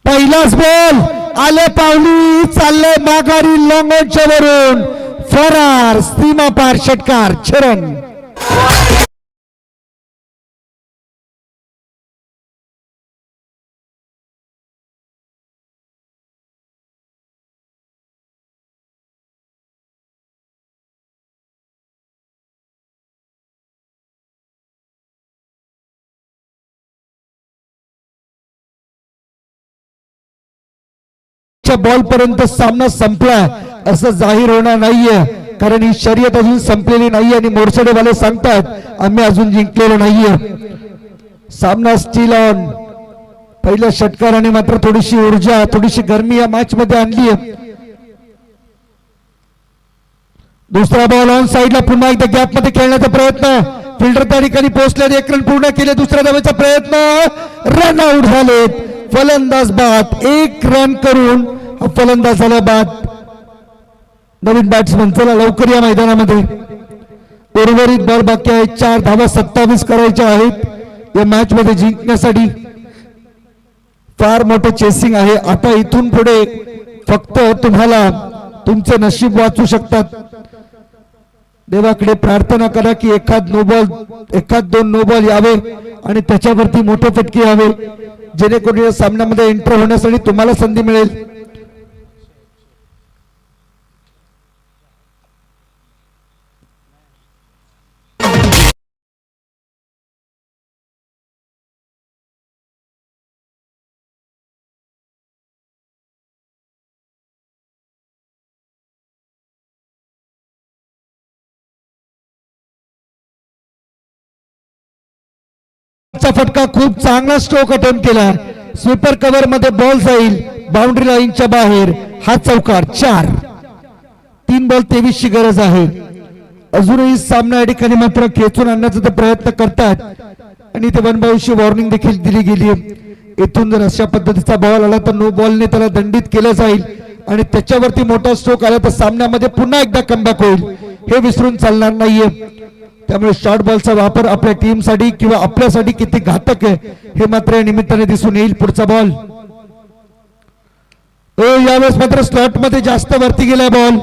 पहिलाच बॉल आले पावली चालले माघारी लॉंगॉनच्या वरून फरार सीमा पार षटकार. चरण बॉल पर्यंत सामना संपला असं जाहीर होणार नाहीये, कारण ही शर्यत अजून संपलेली नाहीये आणि मोरसडेवाले सांगतात आम्ही अजून जिंकलेलो नाहीये. सामना स्टील ऑन. पहिल्या षटकाराने मात्र थोडीशी ऊर्जा थोडीशी गरमी या मॅच मध्ये आणली आहे. दुसरा बॉल ऑन साइडला. पुन्हा एकदा गॅप मध्ये खेळण्याचा प्रयत्न. फिल्डर त्या ठिकाणी पोहोचले. 1 रन पूर्ण केले. दुसऱ्या धावेचा प्रयत्न. रन आउट झालेत. फलंदाज बाद. 1 रन करून फलंदाज झाला बाद. नवीन बॅट्समन चला लवकर या मैदानामध्ये. उर्वरित बॉल बाकी आहेत. 4 धावा 27 करायच्या आहेत या मॅच मध्ये जिंकण्यासाठी. फार मोठं चेसिंग आहे. आता इथून पुढे फक्त तुम्हाला तुमचे नशीब वाचू शकतात. देवाकडे प्रार्थना करा की एखाद 2 नो बॉल यावे आणि त्याच्यावरती मोठे फटके यावे. जेणेकरून या सामन्यामध्ये एंटर होण्यासाठी तुम्हाला संधी मिळेल. फटका खूप चांगला स्ट्रोक अटेम्प्ट केला. स्वीपर कव्हर मध्ये बॉल जाईल बाउंड्री लाईनच्या बाहेर. हा चौकार 4. 3 बॉल 23 ची गरज आहे. अजूनही सामना या ठिकाणी मात्र खेचून आणण्याचा ते प्रयत्न करतात आणि ते 1 बाउंसची वॉर्निंग देखील दिली गेली. येथून जर अशा पद्धतीचा बॉल आला तर नो बॉलने त्याला दंडित केलं जाईल आणि त्याच्यावरती मोठा स्ट्रोक आला तर सामन्यामध्ये पुन्हा एकदा कमबॅक होईल. हे विसरून चालणार नाहीये. त्यामुळे शॉर्ट बॉलचा वापर आपल्या टीमसाठी किंवा आपल्यासाठी किती घातक आहे हे मात्र या निमित्ताने दिसून येईल. पुढचा बॉल यावेळेस मात्र स्लॉट मध्ये जास्त वरती गेलाय बॉल.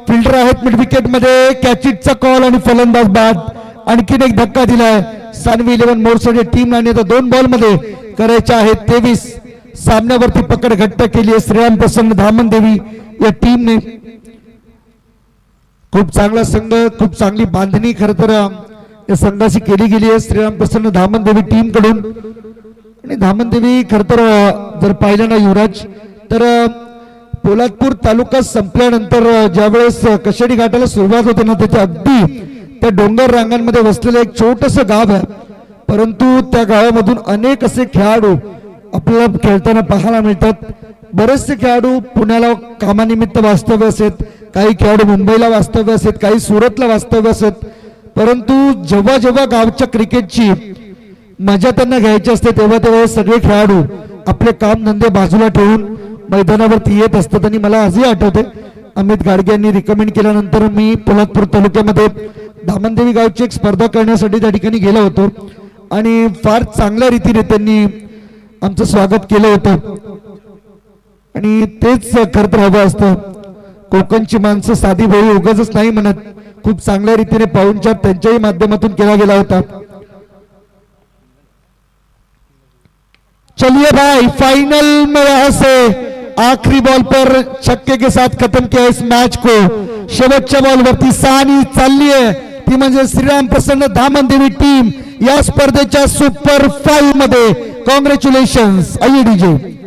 फिल्डर आहेत मिड विकेट मध्ये. कॅचिटचा कॉल आणि फलंदाज बाद. आणखीन एक धक्का दिलाय सानवी 11 मोरसाठी टीम आणि आता 2 बॉल मध्ये करायचे आहेत 23. सामन्यावरती पकड घट्ट केली आहे श्रीराम प्रसन्न धामणदेवी या टीमने. खूप चांगला संघ, खूप चांगली बांधणी खर तर या संघाची केली गेली आहे श्रीराम प्रसन्न धामणदेवी टीम कडून. आणि धामणदेवी खर तर जर पाहिलं ना युवराज तर पोलादपूर तालुका संपल्यानंतर ज्यावेळेस कशेडी घाटाला सुरुवात होते ना त्याच्या अगदी त्या डोंगर रांगांमध्ये वसलेलं एक छोटस गाव आहे. परंतु त्या गावामधून अनेक असे खेळाडू आपल्याला खेळताना पाहायला मिळतात. बरेचसे खेळाडू पुण्याला कामानिमित्त वास्तव्यास आहेत, काही खेळाडू मुंबईला वास्तव्यास आहेत, काही सुरतला वास्तव्यास आहेत. परंतु जेव्हा जेव्हा गावच्या क्रिकेटची मजा त्यांना घ्यायची असते तेव्हा तेव्हा सगळे खेळाडू आपले काम धंदे बाजूला ठेवून मैदानावरती येत असतात. आणि मला आजही आठवते अमित गाडगे यांनी रिकमेंड केल्यानंतर मी पोलादपूर तालुक्यामध्ये धामणदेवी गावची एक स्पर्धा करण्यासाठी त्या ठिकाणी गेलो होतो आणि फार चांगल्या रीतीने त्यांनी आमचं स्वागत केलं होतं. आणि तेच खरं तर हवं असतं. कोकणची माणसं साधी भोळी उगाच नाही म्हणत, खूप चांगल्या रीतीने पाहुणचार त्यांच्याही माध्यमातून केला गेला होता. चलिए भाई, फाइनल में यहाँ से आखिरी बॉल पर छक्के के साथ खत्म किया इस मैच को. शेवटच्या बॉल वरती सानी चालली आहे ती म्हणजे श्रीराम प्रसन्न धामणदेवी टीम या स्पर्धेच्या सुपर 5 मध्ये. कॉंग्रॅच्युलेशन्स. आइए डीजे.